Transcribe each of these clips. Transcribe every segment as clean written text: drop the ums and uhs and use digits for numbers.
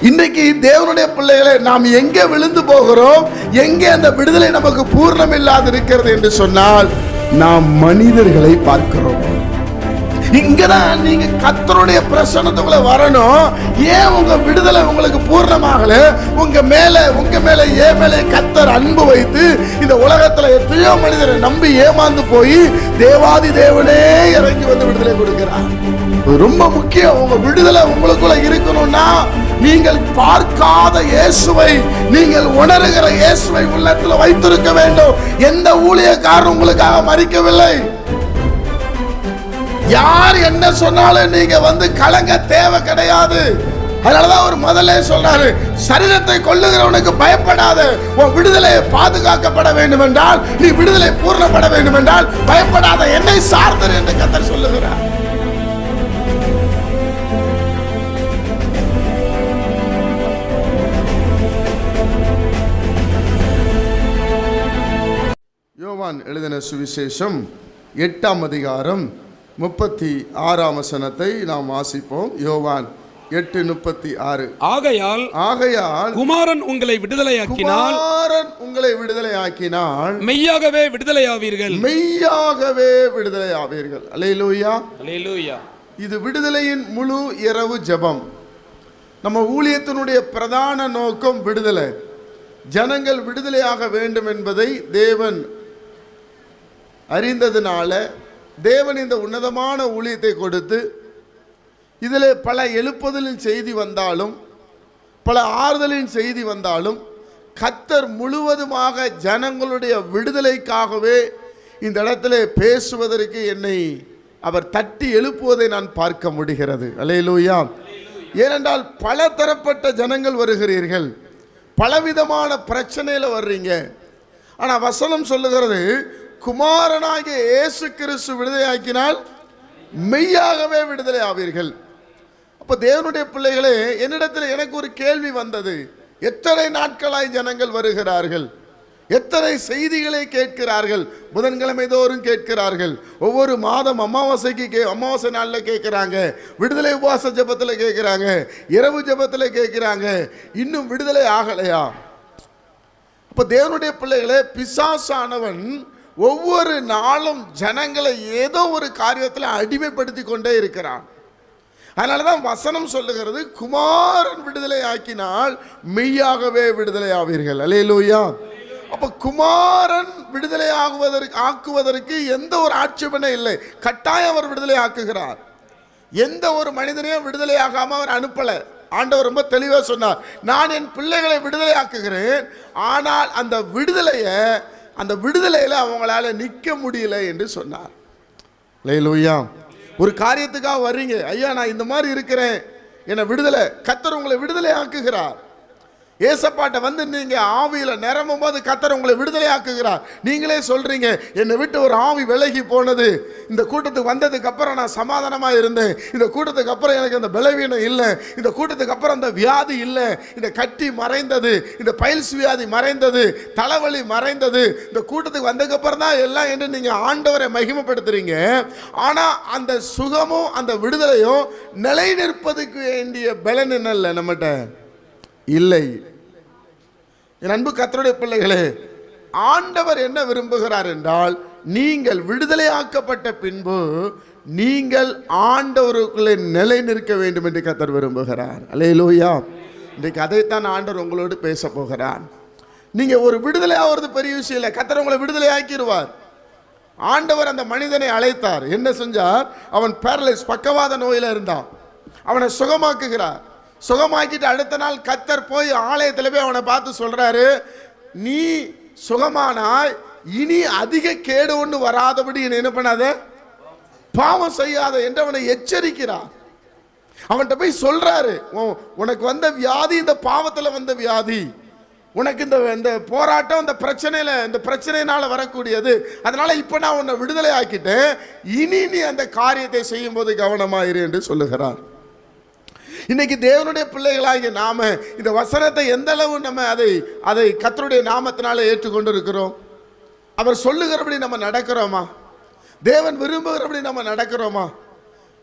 இன்னைக்கு தேவனுடைய பிள்ளைகளை நாம் எங்கே விழுந்து போகிறோம், எங்கே அந்த விடுதலை நமக்கு பூர்ணம் இல்லாது இருக்கிறது என்று சொன்னால் நாம் மனிதர்களை பார்க்கிறோம். இங்கதான் நீங்க கர்த்தருடைய பிரசன்னத்துக்குள்ள வரணும். ஏன் உங்க விடுதலை உங்களுக்கு பூர்ணமாகல? உங்க மேல ஏன் மேலே கர்த்தர் அன்பு வைத்து இந்த உலகத்துல எத்தனையோ மனிதரை நம்பி ஏமாந்து போய் தேவாதி தேவனே இறங்கி வந்து விடுதலை கொடுக்கிறார். ரொம்ப முக்கியம். உங்க விடுதலை உங்களுக்குள்ள இருக்கணும்னா நீங்கள் பார்க்காத இயேசுவை, நீங்கள் உணர்கிற இயேசுவை உள்ளத்துல வைத்திருக்க வேண்டும். எந்த ஊழியக்காரரும் உங்களுக்காக மரிக்கவில்லை. யார் என்ன சொன்னாலும் நீங்க வந்து கலங்க தேவை கிடையாது. அதனாலதான் அவர் முதல்ல சொல்றாரு, சரீரத்தை கொல்லுகிறவனுக்கு பயப்படாத. உன் விடுதலை பாதுகாக்கப்பட வேண்டும் என்றால், நீ விடுதலை பூர்ணப்பட வேண்டும் என்றால் பயப்படாத, என்னை சார்ந்தது என்று கர்த்தர் சொல்லுகிறார். யோவான் எழுதின சுவிசேஷம் 8ஆம் அதிகாரம் 36ஆம் வசனத்தை நாம் வாசிப்போம். யோவான் 8:36. ஆகையால் குமாரன் உங்களை விடுதலையாக்கினால் மெய்யாகவே விடுதலையாவீர்கள். அல்லேலூயா, அல்லேலூயா. இது விடுதலையின் முழு இரவு ஜெபம். நம்ம ஊழியத்தினுடைய பிரதான நோக்கம் விடுதலை. ஜனங்கள் விடுதலையாக வேண்டும் என்பதை தேவன் அறிந்ததுனால தேவன் இந்த உன்னதமான ஊழியத்தை கொடுத்து, இதில் பல எழுப்புதலின் செய்தி வந்தாலும், பல ஆறுதலின் செய்தி வந்தாலும், கர்த்தர் முழுவதுமாக ஜனங்களுடைய விடுதலைக்காகவே இந்த இடத்துல பேசுவதற்கு என்னை அவர் தட்டி எழுப்புவதை நான் பார்க்க முடிகிறது. அல்லேலூயா. ஏனென்றால் பல தரப்பட்ட ஜனங்கள் வருகிறீர்கள், பலவிதமான பிரச்சனையில் வர்றீங்க. ஆனால் வசனம் சொல்லுகிறது, குமாரனாகிய இயேசு கிறிஸ்து விடுதலையாக்கினால் மெய்யாகவே விடுதலை ஆவீர்கள். அப்போ தேவனுடைய பிள்ளைகளே, என்னிடத்தில் எனக்கு ஒரு கேள்வி வந்தது. எத்தனை நாட்களாய் ஜனங்கள் வருகிறார்கள், எத்தனை செய்திகளை கேட்கிறார்கள். புதன்கிழமை தோறும் கேட்கிறார்கள், ஒவ்வொரு மாதம் அமாவாசை நாளில் கேட்குறாங்க, விடுதலை உபவாச ஜெபத்தில் கேட்குறாங்க, இரவு ஜெபத்தில் கேட்குறாங்க. இன்னும் விடுதலை ஆகலையா? அப்போ தேவனுடைய பிள்ளைகளே, பிசாசானவன் ஒவ்வொரு நாளும் ஜனங்களை ஏதோ ஒரு காரியத்தில் அடிமைப்படுத்தி கொண்டே இருக்கிறான். அதனாலதான் வசனம் சொல்லுகிறது, குமாரன் விடுதலை ஆக்கினால் மெய்யாகவே விடுதலை ஆவீர்கள். அல்லேலூயா. அப்ப குமாரன் விடுதலை ஆக்குவதற்கு எந்த ஒரு ஆட்சேபனை இல்லை. கட்டாயம் அவர் விடுதலை ஆக்குகிறார். எந்த ஒரு மனிதனையும் விடுதலை ஆகாம அவர் அனுப்பல. ஆண்டவர் ரொம்ப தெளிவா சொன்னார், நான் என் பிள்ளைகளை விடுதலை ஆக்குகிறேன், ஆனால் அந்த விடுதலையில அவங்களால நிற்க முடியல என்று சொன்னார். அல்லேலூயா. ஒரு காரியத்துக்காக வர்றீங்க, ஐயா நான் இந்த மாதிரி இருக்கிறேன், என்னை விடுதலை, கர்த்தர் உங்களை விடுதலை ஆக்குகிறார். ஏசப்பாட்ட வந்து நீங்க ஆவியில நிரம்பும் போது கர்த்தர் உங்களை விடுதலை ஆக்குகிறார். நீங்களே சொல்றீங்க, என்னை விட்டு ஒரு ஆவி விலகி போனது, இந்த கூட்டத்துக்கு வந்ததுக்கு அப்புறம் நான் சமாதானமா இருந்தேன், இந்த கூட்டத்துக்கு அப்புறம் எனக்கு அந்த பலவீனம் இல்லை, இந்த கூட்டத்துக்கு அப்புறம் அந்த வியாதி இல்லை, இந்த கட்டி மறைந்தது, இந்த பைல்ஸ் வியாதி மறைந்தது, தலைவலி மறைந்தது, இந்த கூட்டத்துக்கு வந்ததுக்கு அப்புறம் தான் எல்லாம் என்று நீங்க ஆண்டவரை மகிமைப்படுத்துறீங்க. ஆனா அந்த சுகமும் அந்த விடுதலையும் நிலை நிற்பதுக்கு வேண்டிய பலன் என்ன நம்மகிட்ட இல்லை. என் அன்பு கர்த்தருடைய பிள்ளைகளே, ஆண்டவர் என்ன விரும்புகிறார் என்றால், நீங்கள் விடுதலையாக்கப்பட்ட பின்பு நீங்கள் ஆண்டவருக்குள்ளே நிலை நிற்க வேண்டும் என்று கர்த்தர் விரும்புகிறார். அல்லேலூயா. இன்றைக்கு அதைத்தான் ஆண்டவர் உங்களோடு பேச போகிறார். நீங்க ஒரு விடுதலை ஆகிறது பெரிய விஷயம் இல்லை, கர்த்தர் உங்களை விடுதலை ஆக்கிடுவார். ஆண்டவர் அந்த மனிதனை அழைத்தார், என்ன செஞ்சார்? அவன் பேரலைஸ் பக்கவாத நோயில இருந்தான், அவனை சுகமாக்குகிறார். சுகமாக்கிட்டு அடுத்த நாள் கர்த்தர் போய் ஆலயத்தில் போய் அவனை பார்த்து சொல்றாரு, நீ சுகமானாய், இனி அதிக கேடு ஒன்று வராதபடி என்ன பண்ணாத, பாவம் செய்யாத என்று அவனை எச்சரிக்கிறார். அவன்கிட்ட போய் சொல்றாரு, உனக்கு வந்த வியாதி இந்த பாவத்தில் வந்த வியாதி, உனக்கு இந்த போராட்டம் இந்த பிரச்சனையினால வரக்கூடியது, அதனால இப்ப நான் உன்னை விடுதலை ஆக்கிட்டேன், இனி நீ அந்த காரியத்தை செய்யும் போது கவனமாயிரு என்று சொல்லுகிறார். இன்னைக்கு தேவனுடைய பிள்ளைகளாகிய நாம இந்த வசனத்தை எந்த அளவு நம்ம அதை கர்த்தருடைய நாமத்தினால ஏற்றுக்கொண்டு இருக்கிறோம்? அவர் சொல்லுகிறபடி நம்ம நடக்கிறோமா? தேவன் விரும்புகிறபடி நம்ம நடக்கிறோமா?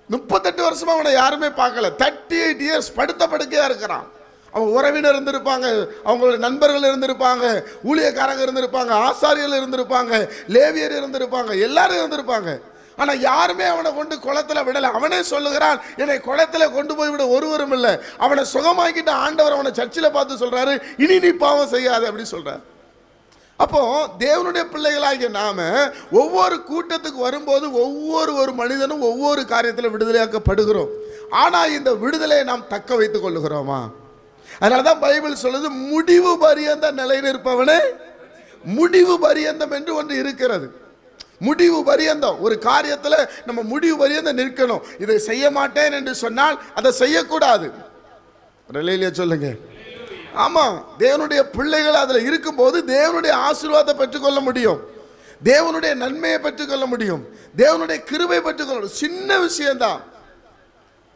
38 வருஷமா அவனை யாருமே பார்க்கல. 38 இயர்ஸ் படுத்த படுக்கையா இருக்கிறான். அவங்க உறவினர் இருந்திருப்பாங்க, அவங்களோட நண்பர்கள் இருந்திருப்பாங்க, ஊழியக்காரங்க இருந்திருப்பாங்க, ஆசாரியர்கள் இருந்திருப்பாங்க, லேவியர் இருந்திருப்பாங்க, எல்லாரும் இருந்திருப்பாங்க. ஆனா யாருமே அவனை கொண்டு குளத்துல விடல. அவனே சொல்லுகிறான், என்னை குளத்துல கொண்டு போய் விட ஒருவரும் இல்லை. அவனை சுகமாக்கிட்ட ஆண்டவர் அவனை சர்ச்சில் பார்த்து சொல்றாரு, இனி நீ பாவம் செய்யாது அப்படி சொல்றாரு. அப்போ தேவனுடைய பிள்ளைகளாகிய நாம ஒவ்வொரு கூட்டத்துக்கு வரும்போது ஒவ்வொரு மனிதனும் ஒவ்வொரு காரியத்தில் விடுதலையாக்கப்படுகிறோம். ஆனா இந்த விடுதலையை நாம் தக்க வைத்துக் கொள்ளுகிறோமா? அதனாலதான் பைபிள் சொல்லுது, முடிவு பரியந்த நிலையில் இருப்பவனே முடிவு பரியந்தம் என்று ஒன்று இருக்கிறது. முடிவு பரியந்தம் ஒரு காரியத்தில் நம்ம முடிவு பரியந்தம் நிற்கணும். இதை செய்ய மாட்டேன் என்று சொன்னால் அதை செய்யக்கூடாது. சொல்லுங்க. ஆமா, தேவனுடைய பிள்ளைகள் அதில் இருக்கும்போது தேவனுடைய ஆசீர்வாதத்தை பெற்றுக்கொள்ள முடியும், தேவனுடைய நன்மையை பெற்றுக்கொள்ள முடியும், தேவனுடைய கிருபை பெற்றுக்கொள்ள. சின்ன விஷயம்தான்,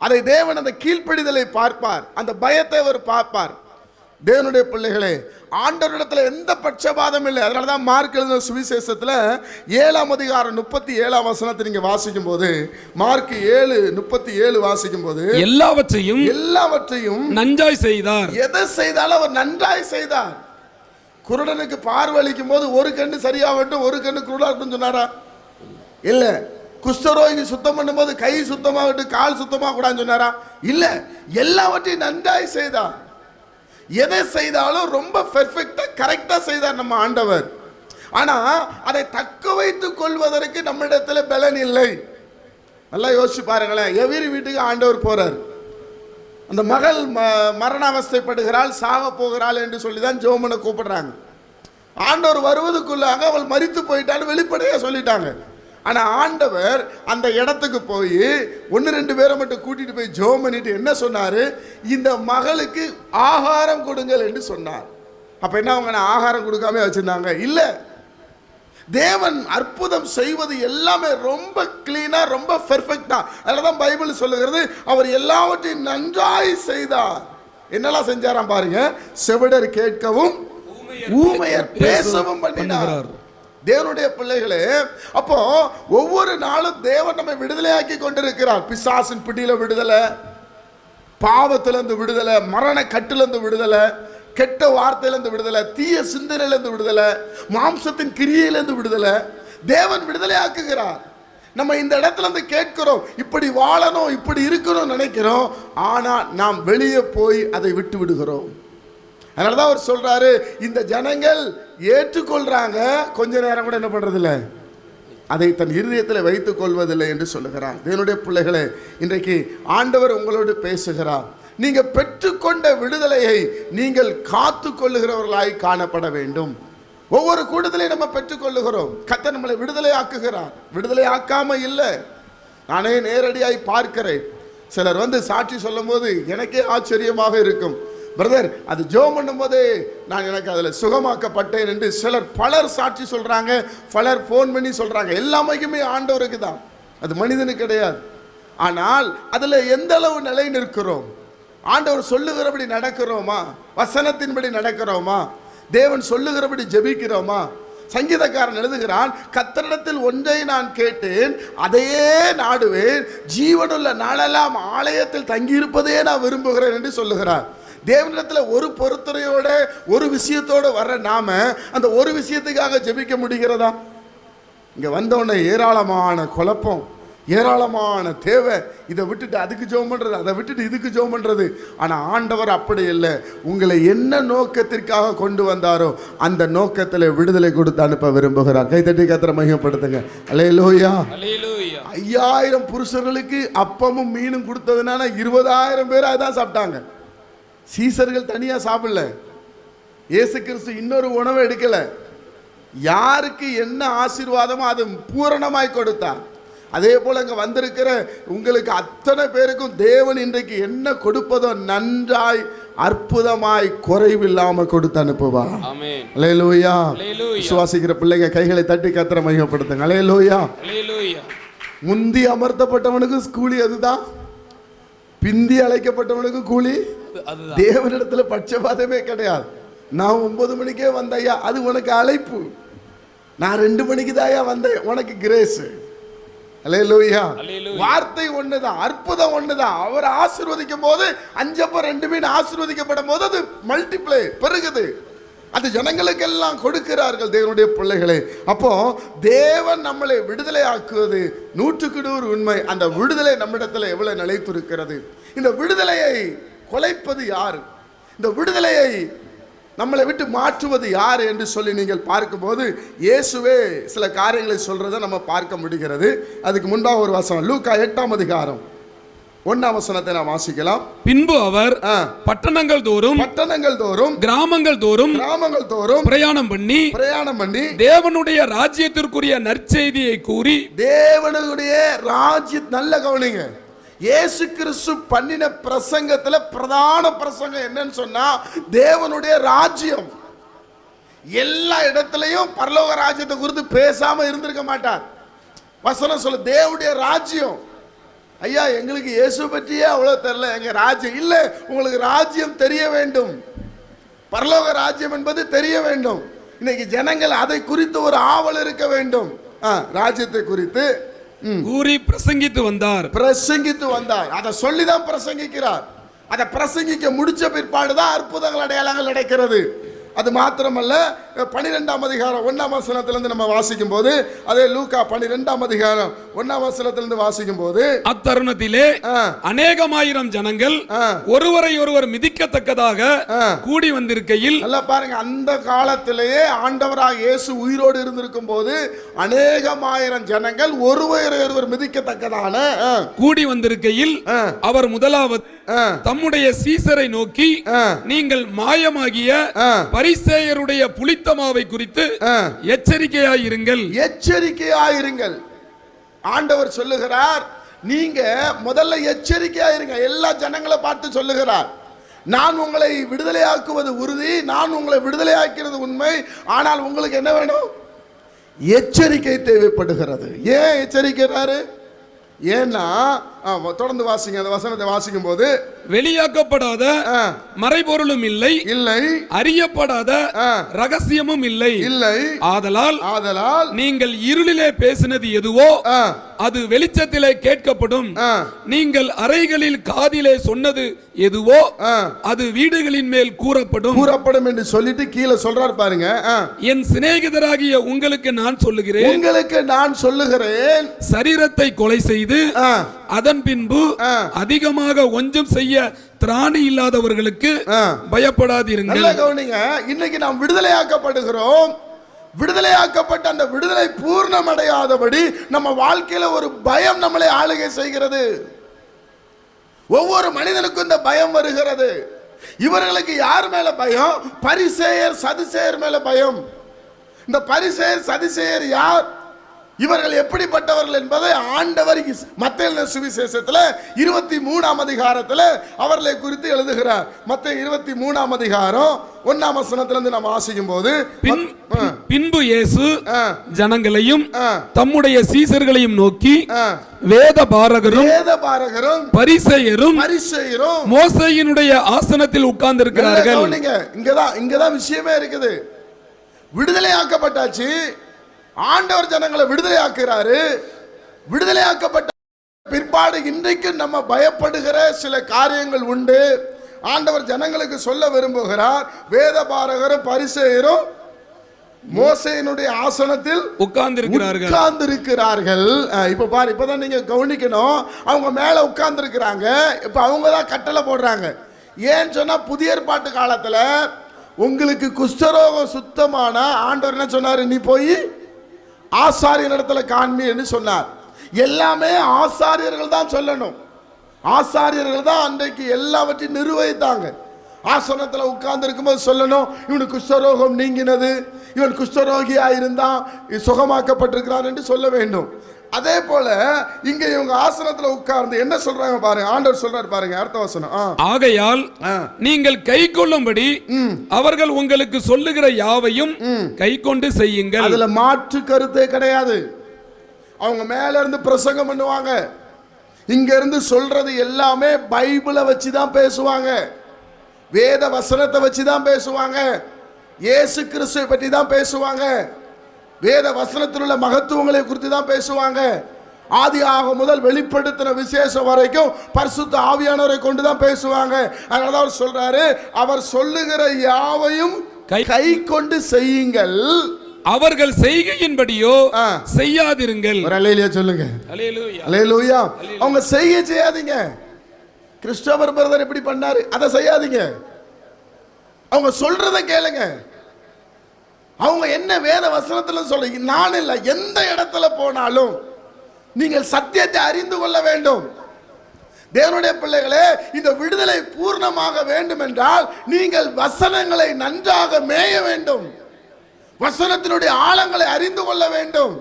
அதை தேவன் அந்த கீழ்ப்படிதலை பார்ப்பார், அந்த பயத்தை அவர் பார்ப்பார். தேவனுடைய பிள்ளைகளே, ஆண்டவரிடத்தில் எந்த பட்சபாதம் இல்லை. அதனால தான் மார்க் எழுதின சுவிசேஷத்தில் 7ஆம் அதிகாரம் 37ஆம் வசனத்தை நீங்க வாசிக்கும் போது, மார்க் 7:37 வாசிக்கும் போது, எல்லாவற்றையும் நன்றாய் செய்தார். எதை செய்தாலும் அவர் நன்றாய் செய்தார். குருடனுக்கு பார்வளிக்கும் போது ஒரு கண்ணு சரியாகட்டும், ஒரு கண்ணு குருடாகட்டும் சொன்னாரா? இல்ல. குஷ்டரோகி சுத்தம் பண்ணும்போது கை சுத்தமாகட்டும், கால் சுத்தமாக கூடாதுன்னு சொன்னாரா? இல்ல. எல்லாவற்றையும் நன்றாய் செய்தார். எதை செய்தாலும் ரொம்ப பெர்ஃபெக்ட்டா கரெக்டா செய்தார் நம்ம ஆண்டவர். ஆனா அதை தக்க வைத்துக் கொள்வதற்கு நம்மிடத்துல பலன் இல்லை. நல்லா யோசிச்சு பாருங்களேன். எவரி வீட்டுக்கு ஆண்டவர் போறார். அந்த மகள் மரண அவஸ்தைப்படுகிறாள், சாக போகிறாள் என்று சொல்லிதான் ஜோமனை கூப்பிடுறாங்க. ஆண்டவர் வருவதுக்குள்ளாக அவள் மரித்து போயிட்டான்னு வெளிப்படையா சொல்லிட்டாங்க. ஆனா ஆண்டவர் அந்த இடத்துக்கு போய் 1-2 பேரை மட்டும் கூட்டிட்டு போய் ஜெபம் பண்ணிட்டு என்ன சொன்னாரு? இந்த மகளுக்கு ஆகாரம் கொடுங்கள் என்று சொன்னார். அப்ப என்ன அவங்க ஆகாரம் கொடுக்காம வச்சிருந்தாங்க? இல்ல. தேவன் அற்புதம் செய்வது எல்லாமே ரொம்ப கிளீனா, ரொம்ப பெர்ஃபெக்ட்டா. அதனாலதான் பைபிள் சொல்லுகிறது, அவர் எல்லாவற்றையும் நன்றாய் செய்தார். என்னெல்லாம் செஞ்சாராம் பாருங்க. செவிடர் கேட்கவும், ஊமையர் பேசவும் பண்ணினார். தேவனுடைய பிள்ளைகளே, அப்போ ஒவ்வொரு நாளும் தேவன் நம்மை விடுதலையாக்கி கொண்டிருக்கிறார். பிசாசின் பிடியில விடுதலை, பாவத்திலிருந்து விடுதலை, மரண கட்டிலிருந்து விடுதலை, கெட்ட வார்த்தையிலிருந்து விடுதலை, தீய சிந்தனையிலிருந்து விடுதலை, மாம்சத்தின் கிரியையிலிருந்து விடுதலை. தேவன் விடுதலையாக்குகிறார். நம்ம இந்த இடத்துல இருந்து கேட்கிறோம், இப்படி வாழணும், இப்படி இருக்கணும் நினைக்கிறோம். ஆனா நாம் வெளியே போய் அதை விட்டு விடுகிறோம். அதனாலதான் அவர் சொல்றாரு, இந்த ஜனங்கள் ஏற்றுக்கொள்றாங்க, கொஞ்ச நேரம் கூட என்ன பண்றதில்ல, அதை தன் இருதயத்தில் வைத்துக் கொள்வதில்லை என்று சொல்லுகிறார். தேவனுடைய பிள்ளைகளே, இன்றைக்கு ஆண்டவர் உங்களோடு பேசுகிறார். நீங்க பெற்றுக்கொண்ட விடுதலையை நீங்கள் காத்து கொள்ளுகிறவர்களாய் காணப்பட வேண்டும். ஒவ்வொரு கூடுதலை நம்ம பெற்றுக்கொள்ளுகிறோம். கர்த்தர் நம்மளை விடுதலை ஆக்குகிறார். விடுதலை ஆக்காம இல்லை. நானே நேரடியாய் பார்க்கிறேன். சிலர் வந்து சாட்சி சொல்லும் போது எனக்கே ஆச்சரியமாக இருக்கும். பிரதர், அது ஜெபம் பண்ணும் போதே நான் எனக்கு அதில் சுகமாக்கப்பட்டேன் என்று பலர் சாட்சி சொல்றாங்க, பலர் ஃபோன் பண்ணி சொல்றாங்க. எல்லாமே ஆண்டவருக்கு தான், அது மனிதனுக்கு கிடையாது. ஆனால் அதில் எந்த அளவு நிலை நிற்கிறோம்? ஆண்டவர் சொல்லுகிறபடி நடக்கிறோமா? வசனத்தின்படி நடக்கிறோமா? தேவன் சொல்லுகிறபடி ஜெபிக்கிறோமா? சங்கீதக்காரன் எழுதுகிறான், கர்த்தரிடத்தில் ஒன்றை நான் கேட்டேன், அதையே நாடுவேன், ஜீவனுள்ள நாளெல்லாம் ஆலயத்தில் தங்கியிருப்பதே நான் விரும்புகிறேன் என்று சொல்லுகிறார். தேவனிடத்தில் ஒரு பொறுத்துறையோட ஒரு விஷயத்தோடு வர்ற நாம அந்த ஒரு விஷயத்துக்காக ஜெபிக்க முடிகிறதா? இங்க வந்தோடனே ஏராளமான குழப்பம், ஏராளமான தேவை. இதை விட்டுட்டு அதுக்கு ஜெபம் பண்றது, அதை விட்டுட்டு இதுக்கு ஜெபம் பண்றது. ஆனா ஆண்டவர் அப்படி இல்லை. உங்களை என்ன நோக்கத்திற்காக கொண்டு வந்தாரோ அந்த நோக்கத்தில் விடுதலை கொடுத்து அனுப்ப விரும்புகிறார். கைத்தட்டி கர்த்தரை மகிமைப்படுத்துங்க. அல்லேலூயா. 5000 புருஷர்களுக்கு அப்பமும் மீனும் கொடுத்ததுனால 20,000 பேர் அதான் சாப்பிட்டாங்க. சீசர்கள் தனியா சாப்பிடல. இயேசு கிறிஸ்து இன்னொரு உணவை எடுக்கல. யாருக்கு என்ன ஆசீர்வாதமோ அது பூரணமாய் கொடுத்தார். அதே போல அங்க வந்திருக்கிற உங்களுக்கு அத்தனை பேருக்கும் தேவன் இன்றைக்கு என்ன கொடுப்பதோ நன்றாய் அற்புதமாய் குறைவில்லாம கொடுத்து அனுப்புவா. ஆமென். அல்லேலூயா. விசுவாசிக்கிற பிள்ளைங்க கைகளை தட்டி கர்த்தரை மகிமைப்படுத்துங்க. அல்லேலூயா. முந்தி அமர்த்தப்பட்டவனுக்கு கூலி அதுதான், பிந்தி அழைக்கப்பட்டவனுக்கு கூலி. தேவனிடத்துல பட்சபாதமே கிடையாது. நான் 9 மணிக்கே வந்தையா, அது உனக்கு அழைப்பு. நான் 2 மணிக்கு தாயா வந்தேன், உனக்கு கிரேஸ். அல்லேலூயா. அல்லேலூயா. வார்த்தை ஒண்ணுதான், அற்புதம் ஒண்ணுதான். அவர் ஆசீர்வதிக்கும் போது 5 அப்பம் 2 மீன் ஆசீர்வதிக்கப்படும் போது அது மல்டிப்ளை பெருகுது. அது ஜனங்களுக்கெல்லாம் கொடுக்கிறார்கள் தேவனுடைய பிள்ளைகளை. அப்போ தேவன் நம்மளை விடுதலை ஆக்குவது 100க்கு 100 உண்மை. அந்த விடுதலை நம்மிடத்தில் எவ்வளவு நிலைத்திருக்கிறது. இந்த விடுதலையை கொலைப்பது யாரு, இந்த விடுதலையை நம்மளை விட்டு மாற்றுவது யார் என்று சொல்லி நீங்கள் பார்க்கும்போது இயேசுவே சில காரியங்களை சொல்றதை நம்ம பார்க்க முடிகிறது. அதுக்கு முன்பாக ஒரு வசனம், லூக்கா 8ஆம் அதிகாரம் 1ஆம் வசனத்தை நாம் வாசிக்கலாம். பின்பு அவர் பட்டணங்கள் தோறும் கிராமங்கள் தோறும் பிரயாணம் பண்ணி தேவனுடைய ராஜ்யத்திற்குரிய நற்செய்தியை கூறி, தேவனுடைய ராஜ்ய, நல்ல கவனிங்க, இயேசு கிறிஸ்து பண்ணின பிரசங்கத்துல பிரதான பிரசங்கம் என்னன்னு சொன்னா தேவனுடைய ராஜ்யம். எல்லா இடத்திலையும் பரலோக ராஜ்யத்தை குறித்து பேசாம இருந்திருக்க மாட்டார். வசனம் சொல்ல தேவனுடைய ராஜ்யம். ஐயா, எங்களுக்கு இயேசு பற்றியே அவ்வளவு தெரியல, எங்க ராஜ்யம் இல்ல. உங்களுக்கு ராஜ்யம் தெரிய வேண்டும், பரலோக ராஜ்யம் என்பது தெரிய வேண்டும். இன்னைக்கு ஜனங்கள் அதை குறித்து ஒரு ஆவல் இருக்க வேண்டும். ராஜ்யத்தை குறித்து கூறி பிரசங்கித்து வந்தார். அதை சொல்லிதான் பிரசங்கிக்கிறார். அதை பிரசங்கிக்க முடிச்ச பிற்பாடுதான் அற்புதங்கள் அடையாளங்கள் நடக்கிறது. அது மாத்திரமல்ல, 12ஆம் அதிகாரம் 1ஆம் வசனத்திலிருந்து நம்ம வாசிக்கும் போது, அதே லூக்கா 12ஆம் அதிகாரம் 1ஆம் வசனத்திலிருந்து வாசிக்கும் போது, அத்தருணத்திலே அநேகமாயிரம் ஜனங்கள் ஒருவரை ஒருவர் மிதிக்கத்தக்கதாக கூடி வந்திருக்கையில், நல்லா பாருங்க, அந்த காலத்திலேயே ஆண்டவராக இயேசு உயிரோடு இருந்திருக்கும் போது அநேகமாயிரம் ஜனங்கள் ஒருவரை ஒருவர் மிதிக்கத்தக்கதான கூடி வந்திருக்கையில் அவர் முதலாவது தம்முடைய சீசரை நோக்கி, நீங்கள் மாயமாகிய பரிசேயருடைய புளித்தமாவை குறித்து எச்சரிக்கையாயிருங்கள். ஆண்டவர் சொல்லுகிறார், நீங்க முதல்ல எச்சரிக்கையாயிருங்க. எல்லா ஜனங்களை பார்த்து சொல்லுகிறார், நான் உங்களை விடுதலையாக்குவது உறுதி, நான் உங்களை விடுதலையாக்கிறது உண்மை. ஆனால் உங்களுக்கு என்ன வேணும்? எச்சரிக்கை தேவைப்படுகிறது. ஏன் எச்சரிக்கிறாரு? ஏன்னா தொடர்ந்து வாசிங்க, அந்த வசனத்தை வாசிக்கும் போது, வெளியாக்கப்படாத மறைபொருளும் இல்லை, அறியப்படாத ரகசியமும் இல்லை. ஆதலால் நீங்கள் இருளிலே பேசினது எதுவோ அது வெளிச்சத்திலே கேட்கப்படும், நீங்கள் அறைகளில் காதிலே சொன்னது எதுவோ அது வீடுகளின் மேல் கூறப்படும் என்று சொல்லிட்டு கீழே சொல்றார் பாருங்க, என் சிநேகிதராகிய உங்களுக்கு நான் சொல்லுகிறேன், சரீரத்தை கொலை செய்து அதன் பின்பு அதிகமாக ஒன்றும் செய்ய திராணி இல்லாதவர்களுக்கு பயப்படாதீர்கள். இன்னைக்கு நாம் விடுதலையாக்கப்படுகிறோம். விடுதலையாக்கப்பட்ட அந்த விடுதலை பூர்ணமடையாதபடி நம்ம வாழ்க்கையில ஒரு பயம் நம்மளை ஆளுகை செய்கிறது. ஒவ்வொரு மனிதனுக்கும் இந்த பயம் வருகிறது. இவர்களுக்கு யார் மேல பயம்? பரிசேயர் சதுசேயர் மேல பயம். இந்த பரிசேயர் சதுசேயர் யார்? இவர்கள் எப்படிப்பட்டவர்கள் என்பதை ஆண்டவர் மத்தேயு சுவிசேஷத்தில் 23ஆம் அதிகாரத்தில் அவர்களை குறித்து எழுதுகிறார். மத்தேயு 23ஆம் அதிகாரம் 1ஆம் வசனத்திலிருந்து நாம் வாசிக்கும் போது, பின்பு இயேசு ஜனங்களையும் தம்முடைய சீசர்களையும் நோக்கி, வேத பாரகரும் பரிசேயரும் மோசேயினுடைய ஆசனத்தில் உட்கார்ந்து இருக்கிறார்கள். இங்கதான் விஷயமே இருக்குது. விடுதலையாக்கப்பட்டாச்சு, ஆண்டவர் ஜனங்களை விடுதலையாக்குறாரு. விடுதலையாக்கப்பட்ட பிற்பாடு இன்றைக்கு நம்ம பயப்படுகிற சில காரியங்கள் உண்டு. ஆண்டவர் ஜனங்களுக்கு சொல்ல விரும்புகிறார், வேத பாரகரும் பரிசேயரும் மோசேயினுடைய ஆசனத்தில் உட்கார்ந்திருக்கிறார்கள். இப்ப பாரு, இப்பதான் நீங்க கவனிக்கணும், அவங்க மேல உட்கார்ந்திருக்கிறாங்க. இப்ப அவங்க தான் கட்டளை போடுறாங்க. ஏன்னு சொன்னா, புதிய ஏற்பாட்டு காலத்துல உங்களுக்கு குஷ்டரோகம் சுத்தமான ஆண்டவர் என்ன சொன்னாரு? நீ போய் ஆசாரியர் இடத்துல காண்பி என்று சொன்னார். எல்லாமே ஆசாரியர்கள் தான் சொல்லணும். ஆசாரியர்கள் தான் அன்றைக்கு எல்லாவற்றையும் நிர்வகித்தாங்க. ஆசனத்தில் உட்கார்ந்து இருக்கும்போது சொல்லணும், இவனுக்கு குஷ்டரோகம் நீங்கினது, இவன் குஷ்டரோகியா இருந்தான், சுகமாக்கப்பட்டிருக்கிறான் என்று சொல்ல வேண்டும். அதே போல இங்க இவங்க ஆசனத்துல உட்கார்ந்து என்ன சொல்றாங்க பாருங்க, ஆண்டவர் சொல்றாரு பாருங்க, அடுத்த வசனம். ஆகையால் நீங்கள் கை கொள்ளும்படி அவர்கள் உங்களுக்கு சொல்லுகிற யாவையும் கை கொண்டு செய்யுங்கள். அதுல மாற்று கருத்தே கிடையாது. அவங்க மேல இருந்து பிரசங்கம் பண்ணுவாங்க, இங்க இருந்து சொல்றது எல்லாமே பைபிளை வச்சுதான் பேசுவாங்க, வேத வசனத்தை வச்சுதான் பேசுவாங்க, இயேசு கிறிஸ்துவை பற்றி தான் பேசுவாங்க, வேத வசனத்தில் உள்ள மகத்துவங்களை குறித்து தான் பேசுவாங்க. ஆதியாக முதல் வெளிப்படுத்தின விசேஷம் வரைக்கும் பரிசுத்த ஆவியானவரை கொண்டுதான் பேசுவாங்க. அதனால அவர் சொல்றாரு, அவர் சொல்லுகிற யாவையும் கை கொண்டு செய்யுங்கள், அவர்கள் செய்கையின்படியோ செய்யாதிருங்கள். அல்லேலூயா சொல்லுங்க. அல்லேலூயா. அவங்க செய்யாதீங்க. கிறிஸ்டோபர் பிரதர் இப்படி பண்ணாரு, அதை செய்யாதீங்க. அவங்க சொல்றத கேளுங்க. அவங்க என்ன வேத வசனத்துல சொல்றீங்க, நான் இல்ல, எந்த இடத்துல போனாலும் நீங்கள் சத்தியத்தை அறிந்து கொள்ள வேண்டும். தேவனுடைய பிள்ளைகளே, இந்த விடுதலை பூர்ணமாக வேண்டும் என்றால் நீங்கள் வசனங்களை நன்றாக மேய வேண்டும். வசனத்தினுடைய ஆழங்களை அறிந்து கொள்ள வேண்டும்.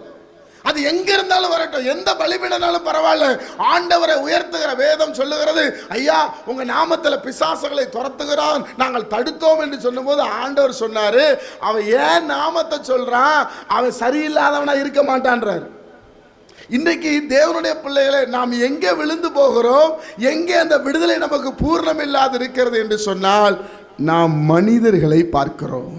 அது எங்க இருந்தாலும் வரட்டும், எந்த பலிபீடனாலும் பரவாயில்ல, ஆண்டவரை உயர்த்துகிற வேதம் சொல்லுகிறது, ஐயா உங்க நாமத்துல பிசாசுகளை துரத்துகிறான், நாங்கள் தடுத்தோம் என்று சொன்னபோது ஆண்டவர் சொன்னாரு, அவன் ஏன் நாமத்தை சொல்றான், அவன் சரியில்லாதவனா இருக்க மாட்டான்றார். இன்றைக்கு தேவனுடைய பிள்ளைகளை நாம் எங்கே விழுந்து போகிறோம், எங்கே அந்த விடுதலை நமக்கு பூர்ணம் இல்லாது இருக்கிறது என்று சொன்னால் நாம் மனிதர்களை பார்க்கிறோம்.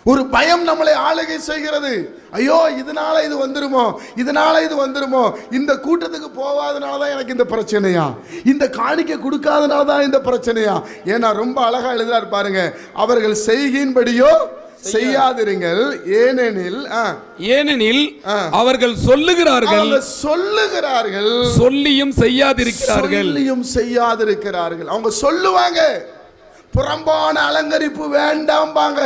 ஒரு பயம் நம்மளை ஆளுகை செய்கிறது. ஐயோ இதனால இது வந்துருமோ, இதனால இது வந்துருமோ, இந்த கூட்டத்துக்கு போகாதனால தான் எனக்கு இந்த பிரச்சனையா, இந்த காணிக்கை கொடுக்காதனால தான் இந்த பிரச்சனையா. ஏன்னா ரொம்ப அழகா எழுதுறாரு பாருங்க, அவர்கள் செய்கின்படியோ செய்யாதிருங்கள், ஏனெனில் அவர்கள் சொல்லுகிறார்கள் சொல்லியும் செய்யாதிருக்கிறார்கள். அவங்க சொல்லுவாங்க, புறம்பான அலங்கரிப்பு வேண்டாம்பாங்க,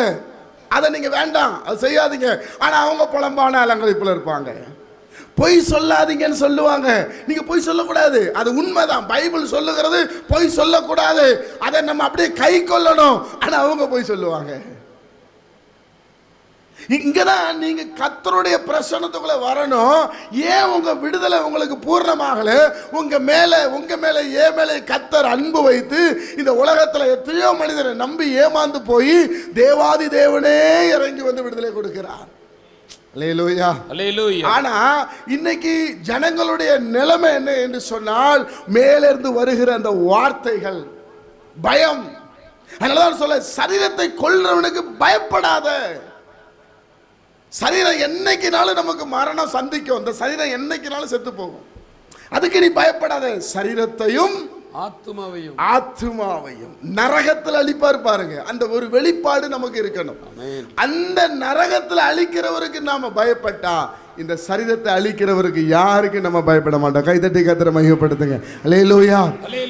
அதை நீங்க வேண்டாம், அது செய்யாதீங்க. ஆனா அவங்க புறம்பான அலங்கரிப்புல இருப்பாங்க. பொய் சொல்லாதீங்கன்னு சொல்லுவாங்க, நீங்க பொய் சொல்லக்கூடாது, அது உண்மைதான், பைபிள் சொல்லுகிறது பொய் சொல்லக்கூடாது, அதை நம்ம அப்படியே கை கொள்ளணும். ஆனா அவங்க பொய் சொல்லுவாங்க. இங்கதான் நீங்க கர்த்தருடைய பிரசன்னத்துக்குள்ள வரணும். ஏன் உங்க விடுதலை உங்களுக்கு பூர்ணமாகல, உங்க மேல ஏன் மேல கர்த்தர் அன்பு வைத்து இந்த உலகத்துல எத்தனையோ மனிதரை நம்பி ஏமாந்து போய் தேவாதி தேவனே இறங்கி வந்து விடுதலை கொடுக்கிறார். அல்லேலூயா, அல்லேலூயா. ஆனா இன்னைக்கு ஜனங்களுடைய நிலைமை என்ன என்று சொன்னால், மேலிருந்து வருகிற அந்த வார்த்தைகள் பயம். அதனாலதான் சொல்ல, சரீரத்தை கொல்றவனுக்கு பயப்படாத. சரீரம் என்னைக்குனாலும் நமக்கு மரணம் சந்திக்கும், அந்த சரீரம் என்னைக்குனாலும் செத்து போகும், அதுக்கு நீ பயப்படாத. சரீரத்தையும் ஆத்துமாவையும் நரகத்தில் அழிப்பார் பாருங்க, அந்த ஒரு வெளிப்பாடு நமக்கு இருக்கணும். அந்த நரகத்தில் அழிக்கிறவருக்கு நாம பயப்பட்டா, இந்த சரீரத்தை அழிக்கிறவருக்கு யாருக்கு நம்ம பயப்பட மாட்டோம். கைதட்டி கர்த்தரை மகிமைப்படுத்துங்க. அல்லேலூயா.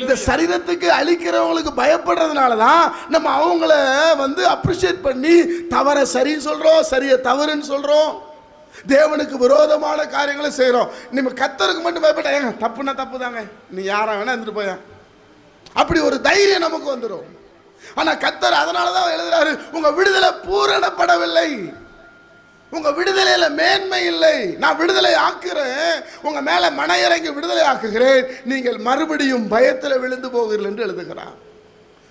இந்த சரீரத்துக்கு அழிக்கிறவங்களுக்கு பயப்படுறதுனால தான் நம்ம அவங்கள வந்து அப்ரிஷியேட் பண்ணி தவற சரி சொல்றோம், சரிய தவறுன்னு சொல்றோம், தேவனுக்கு விரோதமான காரியங்களை செய்யறோம். நம்ம கர்த்தருக்கு மட்டும் பயப்பட்டா, ஏங்க தப்புனா தப்பு தாங்க, நீ யாரா வேணா இருந்துட்டு போயா, அப்படி ஒரு தைரியம் நமக்கு வந்துடும். ஆனா கர்த்தர் அதனாலதான் எழுதுறாரு, உங்க விடுதலை பூரணப்படவில்லை, உங்க விடுதலையில மேன்மை இல்லை, நான் விடுதலை ஆக்குறேன், உங்க மேல மன இறங்கி விடுதலை ஆக்குகிறேன், நீங்கள் மறுபடியும் பயத்தில் விழுந்து போகிறீர்கள் என்று எழுதுகிறார்.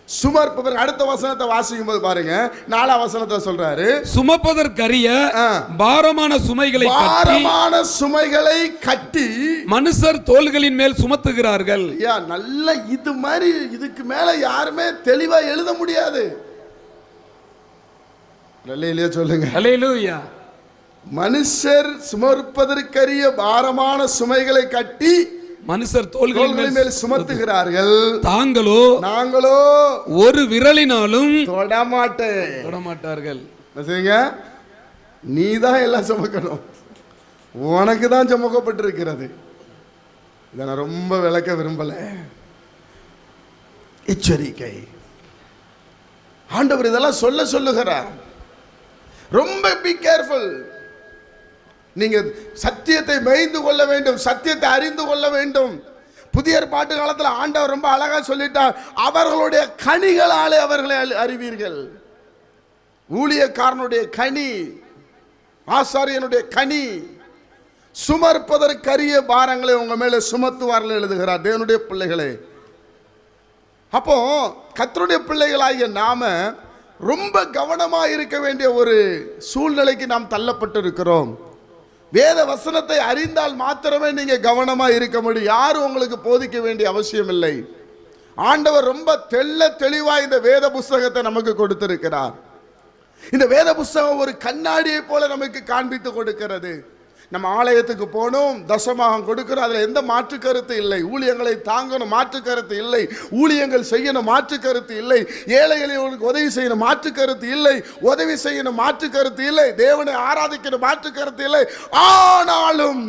சுமப்பதற்கு அடுத்த வசனத்தை வாசிக்கும் போது பாருங்க, 4ஆம் வசனத்தை சொல்றாரு, சுமப்பதற்கரிய பாரமான சுமைகளை கட்டி மனுஷர் தோள்களின் மேல் சுமத்துகிறார்கள். நல்ல இது மாதிரி இதுக்கு மேல யாருமே தெளிவா எழுத முடியாது. அல்லேலூயா சொல்லுங்க. அல்லேலூயா. மனுஷர் சுமப்பதற்கரிய பாரமான சுமைகளை கட்டி மனுஷர் தோள்களின் மேல் சுமத்துகிறார்கள், நாங்களோ ஒரு விரலினாலும் தொடமாட்டார்கள். நீ தான் எல்லாம் சுமக்கணும், உனக்கு தான் சுமக்கப்பட்டிருக்கிறது. இதை நான் ரொம்ப விளக்க விரும்பல. எச்சரிக்கை, ஆண்டவர் இதெல்லாம் சொல்லுகிறார். ரொம்ப பி கேர்ஃபுல். நீங்க சத்தியத்தை மேய்ந்து கொள்ள வேண்டும், சத்தியத்தை அறிந்து கொள்ள வேண்டும். புதிய ஏற்பாட்டு காலத்தில் ஆண்டவர் ரொம்ப அழகா சொல்லிட்டார், அவர்களுடைய கனிகளாலே அவர்களை அறிவீர்கள். ஊழியக்காரனுடைய கனி, ஆசாரியனுடைய கனி, சுமர்ப்பதற்கரிய பாரங்களை உங்க மேல சுமத்துவார்கள் எழுதுகிறார். தேவனுடைய பிள்ளைகளே, அப்போ கர்த்தருடைய பிள்ளைகளாகிய நாம ரொம்ப கவனமா இருக்க வேண்டிய ஒரு சூழ்நிலைக்கு நாம் தள்ளப்பட்டு இருக்கிறோம். வேத வசனத்தை அறிந்தால் மாத்திரமே நீங்க கவனமா இருக்க முடியும். யாரும் உங்களுக்கு போதிக்க வேண்டிய அவசியம் இல்லை. ஆண்டவர் ரொம்ப தெளிவா இந்த வேத புஸ்தகத்தை நமக்கு கொடுத்திருக்கிறார். இந்த வேத புஸ்தகம் ஒரு கண்ணாடியை போல நமக்கு காண்பித்து கொடுக்கிறது. நம்ம ஆலயத்துக்கு போனோம், தசமாகம் கொடுக்கிறோம், அதில் எந்த மாற்று கருத்து இல்லை. ஊழியங்களை தாங்கணும், மாற்று கருத்து இல்லை. ஊழியங்கள் செய்யணும், மாற்று கருத்து இல்லை. ஏழைகளுக்கு உதவி செய்யணும், மாற்று கருத்து இல்லை. உதவி செய்யணும், மாற்று கருத்து இல்லை. தேவனை ஆராதிக்கணும், மாற்று கருத்து இல்லை. ஆனாலும்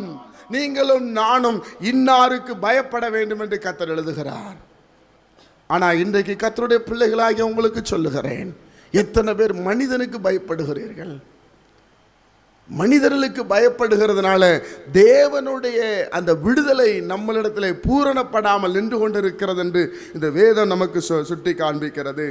நீங்களும் நானும் இன்னாருக்கு பயப்பட வேண்டும் என்று கர்த்தர் எழுதுகிறார். ஆனால் இன்றைக்கு கர்த்தருடைய பிள்ளைகளாகிய உங்களுக்கு சொல்லுகிறேன், எத்தனை பேர் மனிதனுக்கு பயப்படுகிறீர்கள்? மனிதர்களுக்கு பயப்படுகிறதுனால தேவனுடைய அந்த விடுதலை நம்மளிடத்தில் பூரணப்படாமல் நின்று கொண்டிருக்கிறது என்று இந்த வேதம் நமக்கு சுட்டி காண்பிக்கிறது.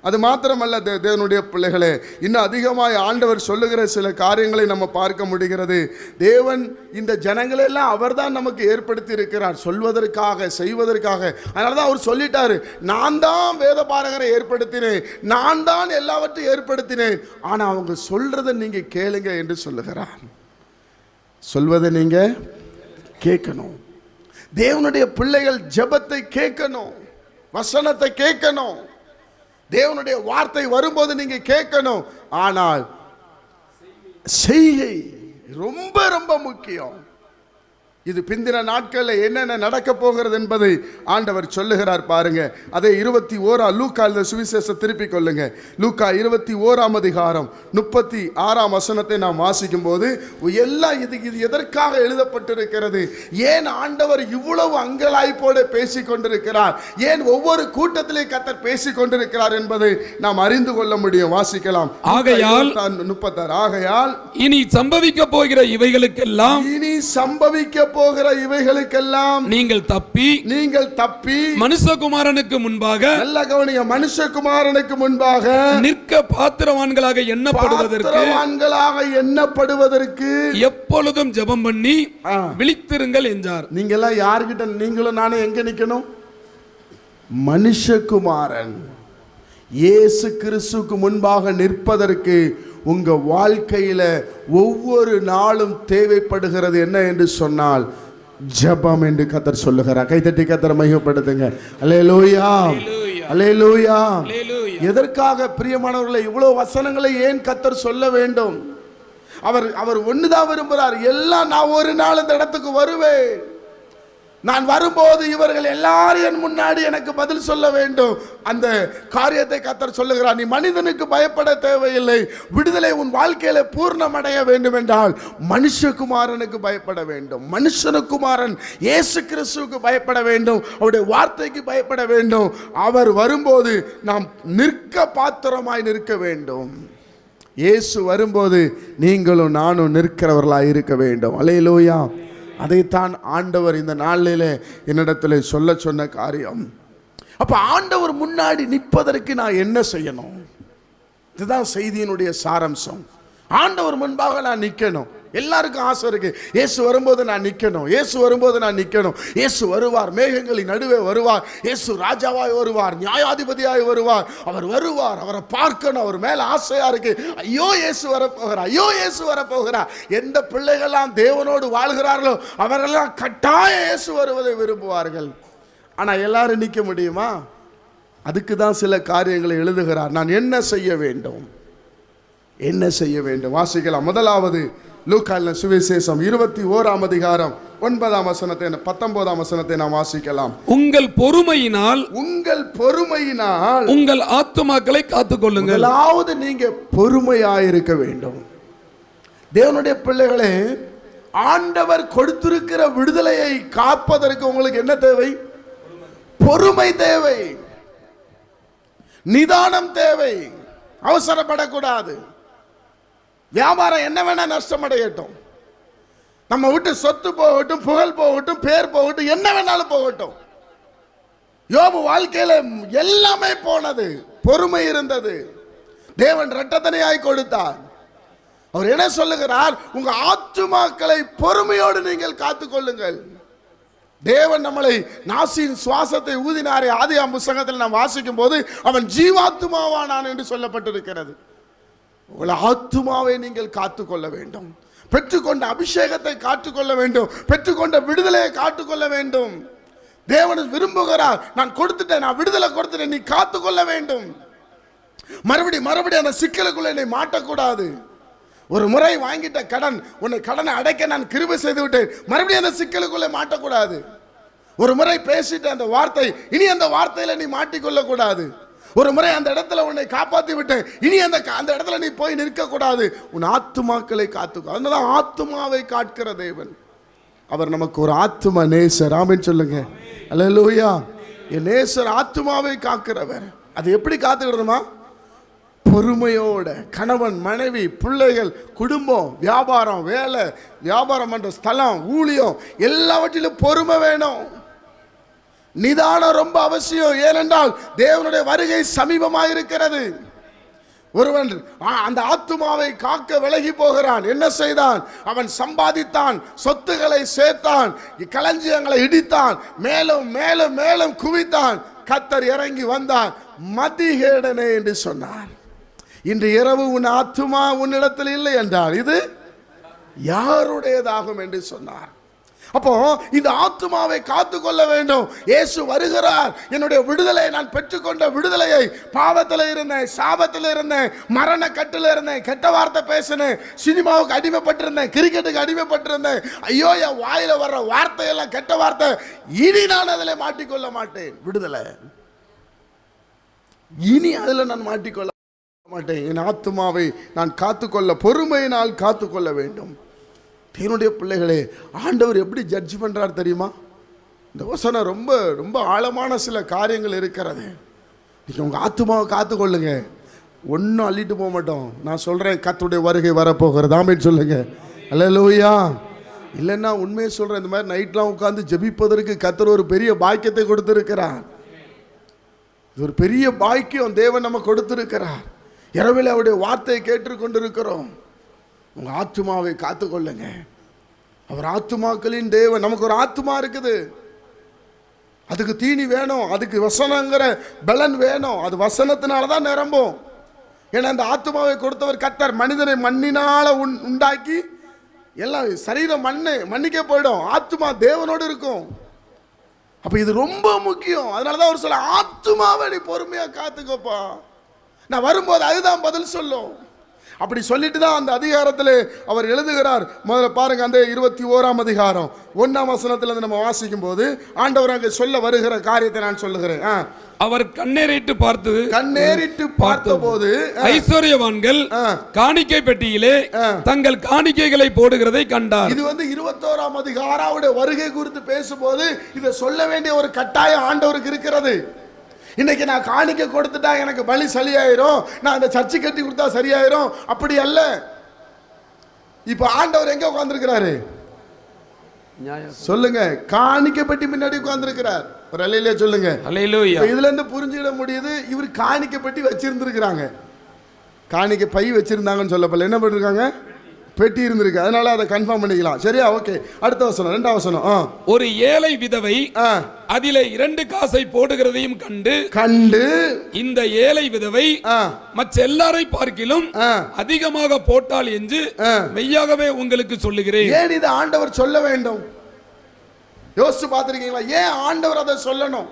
அது மாத்திரமல்ல, தேவனுடைய பிள்ளைகளே, இன்னும் அதிகமாக ஆண்டவர் சொல்லுகிற சில காரியங்களை நம்ம பார்க்க முடிகிறது. தேவன் இந்த ஜனங்களெல்லாம் அவர் தான் நமக்கு ஏற்படுத்தி இருக்கிறார், சொல்வதற்காக, செய்வதற்காக. அதனால தான் அவர் சொல்லிட்டாரு, நான் தான் வேத பாரகரை ஏற்படுத்தினேன், நான் தான் எல்லாவற்றையும் ஏற்படுத்தினேன், ஆனால் அவங்க சொல்றதை நீங்க கேளுங்க என்று சொல்லுகிறார். சொல்வதை நீங்க கேட்கணும். தேவனுடைய பிள்ளைகள் ஜெபத்தை கேட்கணும், வசனத்தை கேட்கணும். தேவனுடைய வார்த்தை வரும்போது நீங்க கேட்கணும். ஆனால் செய்கை ரொம்ப ரொம்ப முக்கியம். இது பிந்தின நாட்களில் என்னென்ன நடக்க போகிறது என்பதை ஆண்டவர் சொல்லுகிறார் பாருங்க. அதை 21 லூக்கா சுவிசேஷம் திருப்பிக் கொள்ளுங்க. லூக்கா 21 அதிகாரம் 36 வசனத்தை நாம் வாசிக்கும் போது எல்லாம் இது எதற்காக எழுதப்பட்டிருக்கிறது, ஏன் ஆண்டவர் இவ்வளவு அங்கலாய்ப்போடு பேசிக் கொண்டிருக்கிறார், ஏன் ஒவ்வொரு கூட்டத்திலே கர்த்தர் பேசிக் கொண்டிருக்கிறார் என்பதை நாம் அறிந்து கொள்ள முடியும். வாசிக்கலாம். ஆகையால் 36 ஆகையால் இனி சம்பவிக்க போகிற இவைகளுக்கெல்லாம் போகிற இவைகளுக்கெல்லாம் நீங்கள் தப்பி மனுஷகுமாரனுக்கு முன்பாக, நல்ல கவனிங்க, மனுஷகுமாரனுக்கு முன்பாக நிற்க பாத்திரவான்களாக எண்ணப்படுவதற்கு எப்பொழுதும் ஜெபம் பண்ணி விழித்திருங்கள் என்றார். நீங்க எல்லாம் யார்கிட்ட, நீங்களும் நானும் எங்க நிக்கணும்? மனுஷகுமாரன் இயேசு கிறிஸ்துவுக்கு முன்பாக நிற்பதற்கு உங்க வாழ்க்கையில ஒவ்வொரு நாளும் தேவைப்படுகிறது என்ன என்று சொன்னால் ஜெபம் என்று கர்த்தர் சொல்லுகிறார். கைதட்டி கர்த்தரை மகிமைப்படுத்துங்க. அல்லேலூயா, அல்லேலூயா. எதற்காக பிரியமானவர்களை இவ்வளவு வசனங்களை ஏன் கர்த்தர் சொல்ல வேண்டும்? அவர் ஒண்ணுதான் விரும்புகிறார். எல்லாம் நான் ஒரு நாள் இந்த இடத்துக்கு வருவேன், நான் வரும்போது இவர்கள் எல்லாரும் என் முன்னாடி எனக்கு பதில் சொல்ல வேண்டும். அந்த காரியத்தை கர்த்தர் சொல்லுகிறார். நீ மனிதனுக்கு பயப்பட தேவையில்லை. விடுதலை உன் வாழ்க்கையில பூர்ணமடைய வேண்டும் என்றால் மனுஷகுமாரனுக்கு பயப்பட வேண்டும். மனுஷனுக்குமாரன் இயேசு கிறிஸ்துவுக்கு பயப்பட வேண்டும், அவருடைய வார்த்தைக்கு பயப்பட வேண்டும். அவர் வரும்போது நாம் நிற்க பாத்திரமாய் நிற்க வேண்டும். இயேசு வரும்போது நீங்களும் நானும் நிற்கிறவர்களாய் இருக்க வேண்டும். அல்லேலூயா. அதைத்தான் ஆண்டவர் இந்த நாளிலே என்னிடத்தில் சொன்ன காரியம். அப்ப ஆண்டவர் முன்னாடி நிற்பதற்கு நான் என்ன செய்யணும்? இதுதான் செய்தியினுடைய சாராம்சம். ஆண்டவர் முன்பாக நான் நிற்கணும். எல்லாருக்கும் ஆசை இருக்கு, இயேசு வரும்போது நான் நிற்கணும், இயேசு வரும்போது நான் நிற்கணும். இயேசு வருவார், மேகங்களின் நடுவே வருவார். இயேசு ராஜாவாய் வருவார், நியாயாதிபதியாய் வருவார். அவர் வருவார், அவரை பார்க்கணும், அவர் மேல ஆசையா இருக்கு. ஐயோ இயேசு வரப்போகிறார், ஐயோ இயேசு வரப்போகிறார். எந்த பிள்ளைகள்லாம் தேவனோடு வாழ்கிறார்களோ அவர்களெல்லாம் கட்டாய இயேசு வருவதை விரும்புவார்கள். ஆனா எல்லாரும் நிற்க முடியுமா? அதுக்கு தான் சில காரியங்களை எழுதுகிறார். நான் என்ன செய்ய வேண்டும், என்ன செய்ய வேண்டும்? வாசிக்கலாம். முதலாவது லூக்கா சுவிசேஷம் 21 அதிகாரம் 9 வசனத்தை 19 வசனத்தை நாம் வாசிக்கலாம். உங்கள் பொறுமையினால் உங்கள் ஆத்துமாக்களை காத்துக்கொள்ளுங்கள். முதலாவது நீங்க பொறுமையாயிருக்க வேண்டும். தேவனுடைய பிள்ளைகளே, ஆண்டவர் கொடுத்திருக்கிற விடுதலையை காப்பதற்கு உங்களுக்கு என்ன தேவை? பொறுமை தேவை, நிதானம் தேவை. அவசரப்படக்கூடாது. வியாபாரம் என்ன வேணா நஷ்டம் அடையட்டும், நம்ம விட்டு சொத்து போகட்டும், புகழ் போகட்டும், பேர் போகட்டும், என்ன வேணாலும் போகட்டும். யோபு வாழ்க்கையில எல்லாமே போனது, பொறுமை இருந்தது. தேவன் இரட்டத்தனையாய் கொடுத்தார். அவர் என்ன சொல்லுகிறார்? உங்க ஆத்துமாக்களை பொறுமையோடு நீங்கள் காத்துக்கொள்ளுங்கள். தேவன் நம்மளை நாசியின் சுவாசத்தை ஊதினாரே, ஆதியாகம புத்தகத்தில் நாம் வாசிக்கும் போது அவன் ஜீவாத்துமாவானான் என்று சொல்லப்பட்டிருக்கிறது. உங்கள் ஆத்துமாவை நீங்கள் காத்துக்கொள்ள வேண்டும். பெற்றுக்கொண்ட அபிஷேகத்தை காத்துக்கொள்ள வேண்டும், பெற்றுக்கொண்ட விடுதலையை காத்துக்கொள்ள வேண்டும். தேவன் விரும்புகிறார், நான் கொடுத்துட்டேன், நான் விடுதலை கொடுத்துட்டேன், நீ காத்துக்கொள்ள வேண்டும். மறுபடியும் அந்த சிக்கலுக்குள்ள என்னை மாட்டக்கூடாது. ஒரு முறை வாங்கிட்ட கடன், உன்னை கடனை அடைக்க நான் கிருபை செய்து விட்டேன், மறுபடியும் அந்த சிக்கலுக்குள்ளே மாட்டக்கூடாது. ஒரு முறை பேசிட்ட அந்த வார்த்தை, இனி அந்த வார்த்தையில நீ மாட்டிக்கொள்ள கூடாது. ஒரு முறை அந்த இடத்துல உன்னை காப்பாற்றி விட்டேன், இனி அந்த இடத்துல நீ போய் நிற்க கூடாது. உன் ஆத்துமாக்களை காத்துக்கோ. அதனால ஆத்துமாவை காக்கிற தேவன் அவர் நமக்கு ஒரு ஆத்தும நேசர். ஆமென் சொல்லுங்க. அல்லேலூயா. என் நேசர் ஆத்துமாவை காக்கிறவர். அது எப்படி காத்துக்கிறதுமா? பொறுமையோட. கணவன், மனைவி, பிள்ளைகள், குடும்பம், வியாபாரம், வேலை, வியாபாரம் பண்ற ஸ்தலம், ஊழியம், எல்லாவற்றிலும் பொறுமை வேணும். நிதானம் ரொம்ப அவசியம். ஏனென்றால் தேவனுடைய வருகை சமீபமாக இருக்கிறது. ஒருவன் அந்த ஆத்துமாவை காக்க விலகி போகிறான். என்ன செய்தான்? அவன் சம்பாதித்தான், சொத்துக்களை சேர்த்தான், களஞ்சியங்களை இடித்தான், மேலும் மேலும் மேலும் குவித்தான். கர்த்தர் இறங்கி வந்தார், மதிகேடனே என்று சொன்னார். இன்று இரவு உன் ஆத்துமா உன்னிடத்தில் இல்லை என்றால் இது யாருடையதாகும் என்று சொன்னார். அப்போ இந்த ஆத்துமாவை காத்து கொள்ள வேண்டும். இயேசு வருகிறார். என்னுடைய விடுதலை, நான் பெற்றுக்கொண்ட விடுதலையை, பாவத்தில் இருந்தேன், சாபத்தில் இருந்தேன், மரண கட்டில் இருந்தேன், கெட்ட வார்த்தை பேசினேன், சினிமாவுக்கு அடிமைப்பட்டிருந்தேன், கிரிக்கெட்டுக்கு அடிமைப்பட்டிருந்தேன், ஐயோ என் வாயில வர்ற வார்த்தையெல்லாம் கெட்ட வார்த்தை, இனி நான் அதில் மாட்டிக்கொள்ள மாட்டேன். விடுதலை, இனி அதில் நான் மாட்டிக்கொள்ள மாட்டேன். என் ஆத்துமாவை நான் காத்துக்கொள்ள பொறுமையினால் காத்துக்கொள்ள வேண்டும். தேவனுடைய பிள்ளைகளே, ஆண்டவர் எப்படி ஜட்ஜ் பண்றார் தெரியுமா? இந்த வசனம் ரொம்ப ரொம்ப ஆழமான சில காரியங்கள் இருக்கிறது. நீங்க உங்க ஆத்துமாவை காத்துக்கொள்ளுங்க, ஒன்றும் அள்ளிட்டு போக மாட்டோம். நான் சொல்றேன், கர்த்தருடைய வருகை வரப்போகிறது. ஆமென் சொல்லுங்க. அல்லேலூயா. இல்லைன்னா உண்மையை சொல்றேன், இந்த மாதிரி நைட்லாம் உட்கார்ந்து ஜெபிப்பதற்கு கர்த்தர் ஒரு பெரிய பாக்கியத்தை கொடுத்திருக்கிறார். இது ஒரு பெரிய பாக்கியம் தேவன் நம்ம கொடுத்திருக்கிறார். இரவில் அவருடைய வார்த்தையை கேட்டுக்கொண்டிருக்கிறோம். உங்க ஆத்துமாவை காத்துக்கொள்ளுங்க. அவர் ஆத்துமாக்களின் தேவன். நமக்கு ஒரு ஆத்துமா இருக்குது, அதுக்கு தீனி வேணும், அதுக்கு வசனங்கிற பலன் வேணும். அது வசனத்தினால தான் நிரம்பும். ஏன்னா அந்த ஆத்துமாவை கொடுத்தவர் கர்த்தர். மனிதனை மண்ணினால உண்டாக்கி, எல்லாம் சரீரம் மண்ணுக்கே போயிடும், ஆத்துமா தேவனோடு இருக்கும். அப்ப இது ரொம்ப முக்கியம். அதனாலதான் அவர் சொல்ல, ஆத்துமாவை நீ பொறுமையா காத்துக்கோப்பா, நான் வரும்போது அதுதான் பதில் சொல்லும். அப்படி சொல்லிட்டு தான் அந்த அதிகாரத்தில் அவர் எழுதுகிறார். முதல்ல பாருங்க, அந்த 21ஆம் அதிகாரம் 1ஆம் வசனத்தில் நம்ம வாசிக்கும் போது ஆண்டவர் அங்கே சொல்ல வருகிற காரியத்தை நான் சொல்லுகிறேன். அவர் கண்ணேறிட்டு பார்த்தபோது ஐஸ்வர்யவான்கள் காணிக்கை பெட்டியிலே தங்கள் காணிக்கைகளை போடுகிறதை கண்டார். இது 21ஆம் அதிகாரம் அவருடைய வருகை குறித்து பேசும்போது இதை சொல்ல வேண்டிய ஒரு கட்டாயம் ஆண்டவருக்கு இருக்கிறது. இன்னைக்கு நான் காணிக்கை கொடுத்துட்டா எனக்கு பலி சரியாயிரும், நான் அந்த சர்ச்சை கட்டி கொடுத்தா சரியாயிரும், அப்படி அல்ல. இப்ப ஆண்டவர் எங்க உட்கார்ந்திருக்கிறாரு சொல்லுங்க? காணிக்கை பெட்டி முன்னாடி உட்கார்ந்திருக்கிறார். ஒரு அல்லேலூயா சொல்லுங்க. அல்லேலூயா. இதுல இருந்து புரிஞ்சுக்கிட முடியுது, இவர் காணிக்கை பெட்டி வச்சிருந்திருக்கிறாங்க. காணிக்கை பை வச்சிருந்தாங்கன்னு சொல்லப்பல, என்ன பண்ணிருக்காங்க? பெட்டி இருந்திருக்கு. அதனால அதை கன்ஃபார்ம் பண்ணிக்கலாம். சரியா? ஓகே. அடுத்த வசனம், 2ஆம் வசனம். ஒரு ஏழை விதவை அதிலே 2 காசை போடுகிறதையும் கண்டு இந்த ஏழை விதவை மற்ற எல்லாரை பார்க்கிலும் அதிகமாக போட்டாள் என்று மெய்யாகவே உங்களுக்கு சொல்லுகிறேன். ஏன் இது ஆண்டவர் சொல்ல வேண்டும்? யோசிச்சு பார்த்திருக்கீங்களா? ஏன் ஆண்டவர் அதை சொல்லணும்?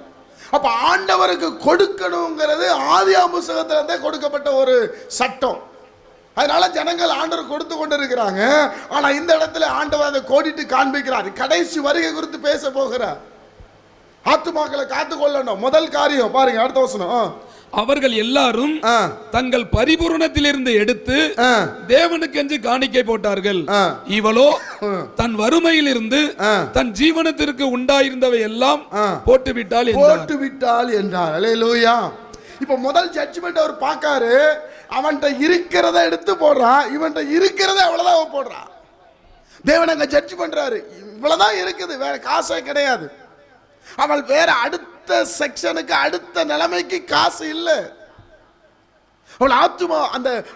அப்ப ஆண்டவருக்கு கொடுக்கணுங்கிறது ஆதியாகம புத்தகத்திலிருந்தே கொடுக்கப்பட்ட ஒரு சட்டம். அதனால ஜனங்கள் ஆண்டவர் கொடுத்து கொண்டு இருக்கிறாங்க. ஆனா இந்த இடத்துல ஆண்டவர் அதை கோடிட்டு காண்பிக்கிறார். கடைசி வருகை குறித்து பேச போகிறார். ஆத்துமாக்களை காத்துக்கொள்ளணும். முதல் காரியம் பாருங்க, அடுத்த வசனம். அவர்கள் எல்லாரும் தங்கள் பரிபூரணத்திலிருந்து எடுத்து தேவனுக்கு என்று காணிக்கை போட்டார்கள். இவளோ தன் வறுமையில் இருந்து தன் ஜீவனத்திற்கு உண்டாயிருந்தவை எல்லாம் போட்டுவிட்டாள் என்றார். அல்லேலூயா. இப்ப முதல் ஜட்ஜ்மெண்ட் அவர் பார்க்காரு. அவன்கிட்ட இருக்கிறத எடுத்து போடுறான், இவன்கிட்ட இருக்கிறத அவ்வளவுதான் போடுறான். தேவன் அங்க ஜட்ஜ் பண்றாரு. இவ்வளவுதான் இருக்குது, வேற காசே கிடையாது. அவள் வேற அடுத்த செக்ஷனுக்கு, அடுத்த நிலைமைக்கு காசு இல்லை. அவள் ஆத்துமா,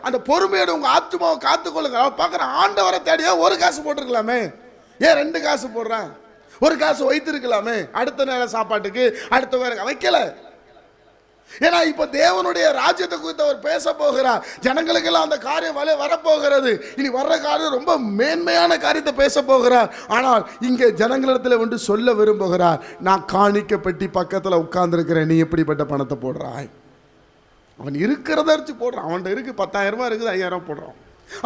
அந்த பொறுமையோட உங்க ஆத்துமாவை காத்துக்கொள்ளுங்க. அவள் பார்க்குற ஆண்டவரை தேடியா ஒரு காசு போட்டிருக்கலாமே, ஏன் 2 காசு போடுறான்? ஒரு காசு வைத்திருக்கலாமே, அடுத்த நேர சாப்பாட்டுக்கு, அடுத்த வேற வைக்கல. ஏன்னா இப்ப தேவனுடைய ராஜ்யத்தை குறித்து அவர் பேச போகிறார். ஜனங்களுக்கெல்லாம் அந்த காரியம் வரப்போகிறது. இனி வர்ற காரியம் ரொம்ப மேன்மையான காரியத்தை பேச போகிறார். ஆனால் இங்கே ஜனங்களிடத்தில் ஒன்று சொல்ல விரும்புகிறார். நான் காணிக்கை பெட்டி பக்கத்தில் உட்கார்ந்து இருக்கிறேன், நீ எப்படிப்பட்ட பணத்தை போடுறாய்? அவன் இருக்கிறத அரிச்சு போடுறான். அவன்கிட்ட இருக்கு 10,000 ரூபாய் இருக்குது, 5,000 போடுறான்.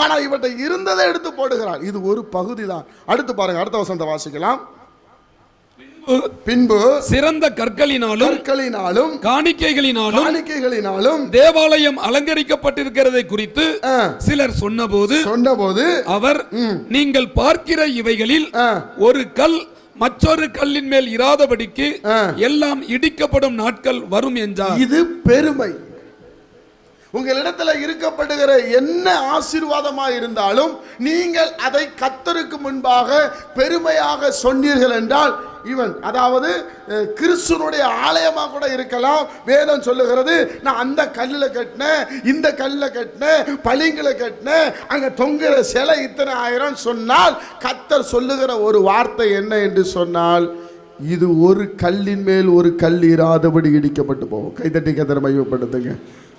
ஆனா இவட்ட இருந்ததை எடுத்து போடுகிறான். இது ஒரு பகுதி தான். அடுத்து பாருங்க, அடுத்த வசனத்தை வாசிக்கலாம். பின்பு சிறந்த கற்களினாலும் காணிக்கைகளினாலும் தேவாலயம் அலங்கரிக்கப்பட்டிருக்கிறதை குறித்து சிலர் சொன்னபோது அவர், நீங்கள் பார்க்கிற இவைகளில் ஒரு கல் மற்றொரு கல்லின் மேல் இராதபடிக்கு எல்லாம் இடிக்கப்படும் நாட்கள் வரும் என்றார். இது பெருமை. உங்களிடத்துல இருக்கப்படுகிற என்ன ஆசீர்வாதமா இருந்தாலும் நீங்கள் அதை கர்த்தருக்கு முன்பாக பெருமையாக சொன்னீர்கள் என்றால், இவன் அதாவது கிறிஸ்துனுடைய ஆலயமா கூட இருக்கலாம். வேதம் சொல்லுகிறது, நான் அந்த கல்லில் கட்டினேன், இந்த கல்லில் கட்டினேன், பளிங்குல கட்டினேன், அங்க தொங்குற சிலை இத்தனை ஆயிரம் சொன்னால், கர்த்தர் சொல்லுகிற ஒரு வார்த்தை என்ன என்று சொன்னால், இது ஒரு கல்லின் மேல் ஒரு கல் இராதபடி இடிக்கப்பட்டு போகும். கைதட்டி கர்த்தரை மகிமைப்படுத்துங்க.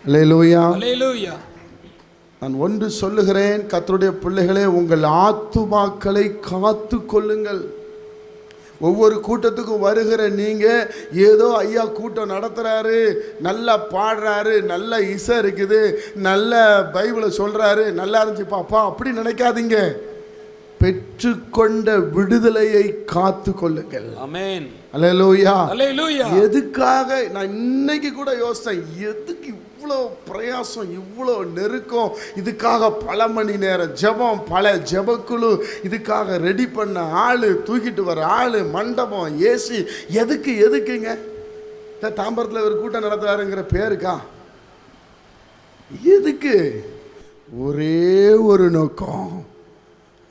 அல்லேலூயா, அல்லேலூயா. நான் ஒன்று சொல்லுகிறேன், கர்த்தருடைய பிள்ளைகளே, உங்கள் ஆத்துமாக்களை காத்து கொள்ளுங்கள். ஒவ்வொரு கூட்டத்துக்கும் வருகிற நீங்க ஏதோ ஐயா கூட்டம் நடத்துறாரு, நல்லா பாடுறாரு, நல்ல இசை இருக்குது, நல்ல பைபிளை சொல்றாரு, நல்லா இருந்துச்சு பாப்பா, அப்படி நினைக்காதீங்க. பெற்றுக்கொண்ட விடுதலையை காத்து கொள்ளுங்கள். ஆமென். அல்லேலூயா, அல்லேலூயா. எதுக்காக நான் இன்னைக்கு கூட யோசித்தேன், எதுக்கு இவ்வளோ பிரயாசம், இவ்வளோ நெருக்கம், இதுக்காக பல மணி நேரம் ஜெபம், பல ஜெபக்குழு, இதுக்காக ரெடி பண்ண ஆளு, தூக்கிட்டு வர ஆளு, மண்டபம், ஏசி, எதுக்குங்க? தாம்பரத்தில் ஒரு கூட்டம் நடத்துறாருங்கிற பேருக்கா? எதுக்கு? ஒரே ஒரு நோக்கம்,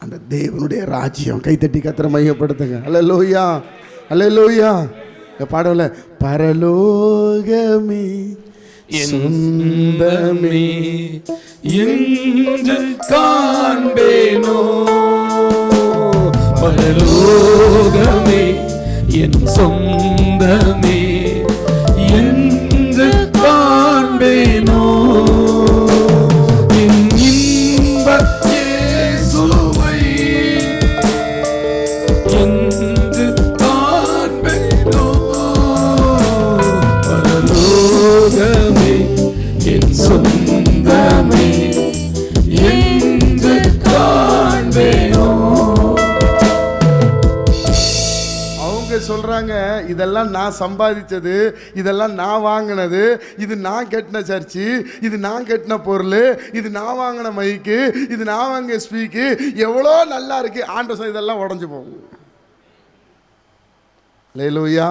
அந்த தேவனுடைய ராஜ்யம். கைத்தட்டி கர்த்தரை மையப்படுத்துங்க. அல்லேலூயா, அல்லேலூயா. பாடல, பரலோகமே சொந்தமே என்று காண்பேனோ, பரலோகமே என் சொந்தமே என்று காண்பேனோ, என் இன்ப இயேசுவை என்று காண்பேனோ, பரலோகமே என் சொந்தமே என்று காண்பேனோ. அவங்க சொல்றாங்க, இதெல்லாம் நான் சம்பாதிச்சது, இதெல்லாம் நான் வாங்கினது, இது நான் கட்டின சர்ச்சு, இது நான் கட்டின பொருள், இது நான் வாங்கின மைக்கு, இது நான் வாங்கின ஸ்பீக்கு, எவ்வளோ நல்லா இருக்கு. ஆண்டவர் இதெல்லாம் உடஞ்சு போகும். அல்லேலூயா.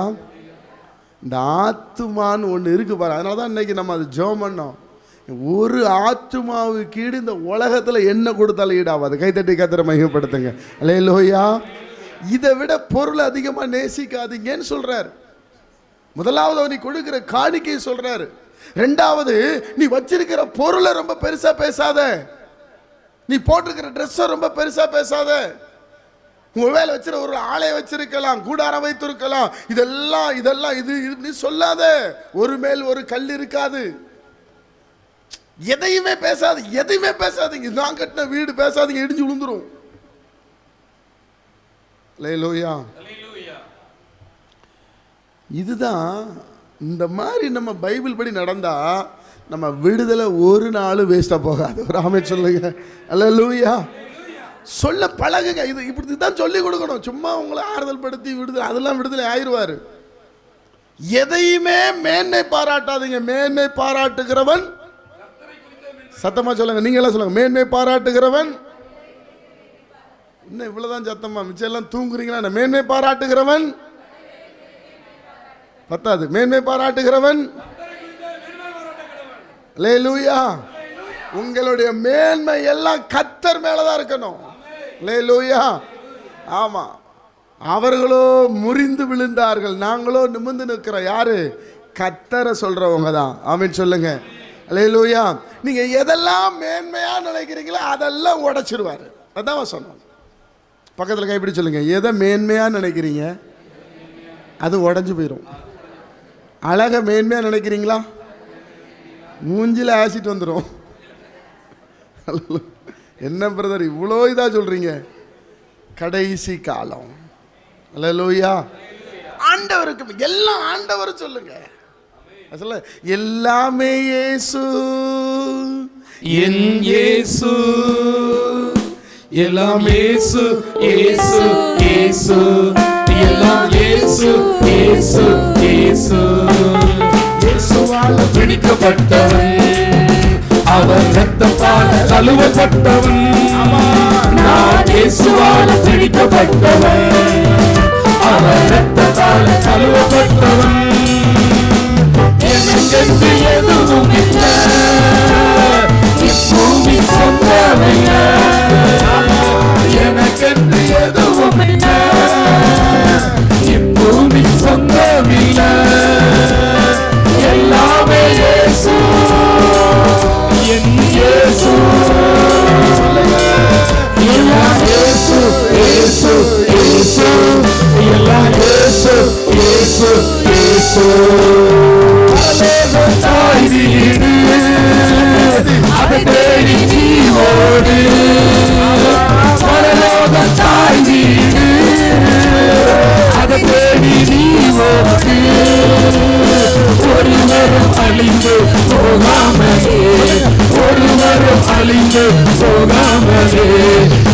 இந்த ஆத்துமான்னு ஒன்று இருக்கு பாரு, அதனால தான் இன்னைக்கு நம்ம அது ஜெபம் பண்ணோம். ஒரு ஆத்துமாவுக்கு ஈடு இந்த உலகத்தில் என்ன கொடுத்தாலும் ஈடாகாது. கைத்தட்டி கர்த்தரை மகிமைப்படுத்துங்க. அல்லேலூயா. இதை விட பொருள் அதிகமாக நேசிக்காதீங்கன்னு சொல்றார். முதலாவது நீ கொடுக்கிற காணிக்கை சொல்றாரு. ரெண்டாவது, நீ வச்சிருக்கிற பொருளை ரொம்ப பெருசா பேசாத, நீ போட்டிருக்கிற ட்ரெஸ்ஸை ரொம்ப பெருசா பேசாத. உங்க வேலை வச்சிருக்க ஒரு ஆளை வச்சிருக்கலாம், கூடாரம் வைத்திருக்கலாம், இதெல்லாம் இது நீ சொல்லாத. ஒரு மேல் ஒரு கல் இருக்காது. எதையுமே பேசாதீங்க. நான் கட்டின வீடு பேசாதீங்க, இடிஞ்சு விழுந்துரும். அல்லேலூயா. இதுதான், இந்த மாதிரி நம்ம பைபிள் படி நடந்தா நம்ம விடுதலை ஒரு நாள் வேஸ்டா போகாது. ஒரு ஆமென் சொல்லுங்க. அல்லேலூயா. சொல்ல பழகுங்க. இது இப்படி தான் சொல்லி கொடுக்கணும். சும்மா உங்களை ஆறுதல் படுத்தி விடுதலை, அதெல்லாம் விடுதலை ஆயிடுவாரு. எதையுமே மேன்மை பாராட்டாதீங்க. மேன்மை பாராட்டுகிறவன், சத்தமா சொல்லுங்க, நீங்க எல்லாம் சொல்லுங்க, மேன்மை பாராட்டுகிறவன். இன்னும் இவ்வளவுதான் சத்தமா, மிச்சம் எல்லாம் தூங்குறீங்களா? மேன்மை பாராட்டுகிறவன் பத்தாது, மேன்மை பாராட்டுகிறவன். அல்லேலூயா. உங்களுடைய மேன்மை எல்லாம் கர்த்தர் மேலதான் இருக்கணும். அல்லேலூயா. ஆமா, அவர்களோ முறிந்து விழுந்தார்கள், நாங்களோ நிமிர்ந்து நிற்கிறோம். யாரு? கர்த்தரை சொல்றவங்க தான். ஆமென் சொல்லுங்க. அல்லேலூயா. நீங்க எதெல்லாம் மேன்மையா நினைக்கிறீங்களோ அதெல்லாம் உடைச்சிருவாரு. அதான் சொன்னோம். பக்கத்தில் கைப்பிடி சொல்லுங்க, எதை மேன்மையா நினைக்கிறீங்க அது உடஞ்சு போயிடும். அழக மேன்மையா நினைக்கிறீங்களா, மூஞ்சில ஆசிட் வந்துடும். என்ன பிரதர் இவ்வளோ இதா சொல்றீங்க? கடைசி காலம். அல்லேலூயா. ஆண்டவருக்கு எல்லாம் ஆண்டவர் சொல்லுங்க. எல்லாமே இயேசு, என் இயேசு, எல்லாம் இயேசு, இயேசு, இயேசு, எல்லாம் இயேசு, இயேசு, இயேசு. இயேசுவால் பிடிக்கப்பட்டவன், அவர் இரத்தத்தால் கழுவப்பட்டவன். நான் இயேசுவால் பிடிக்கப்பட்டவன், அவர் இரத்தத்தால் கழுவப்பட்டவன். எனக்கென்று எதுவும் இல்லை, இப்பூமி சொந்தமில்ல. எனக்கென்று எதுவும் இல்லை, இப்பூமி சொந்தமில்ல. எல்லாமே இயேசு, என் இயேசு, எல்லாம் இயேசு, இயேசு, இயேசு, எல்லாம் இயேசு, இயேசு, இயேசு. தாய் வீடு அதை தேடி நீ ஓடு, பரலோக தாய் வீடு அதை தேடி நீ ஓடு. ஒருவரும் அழிந்து போகாமலே, ஒருவரும் அழிந்து போகாமலே,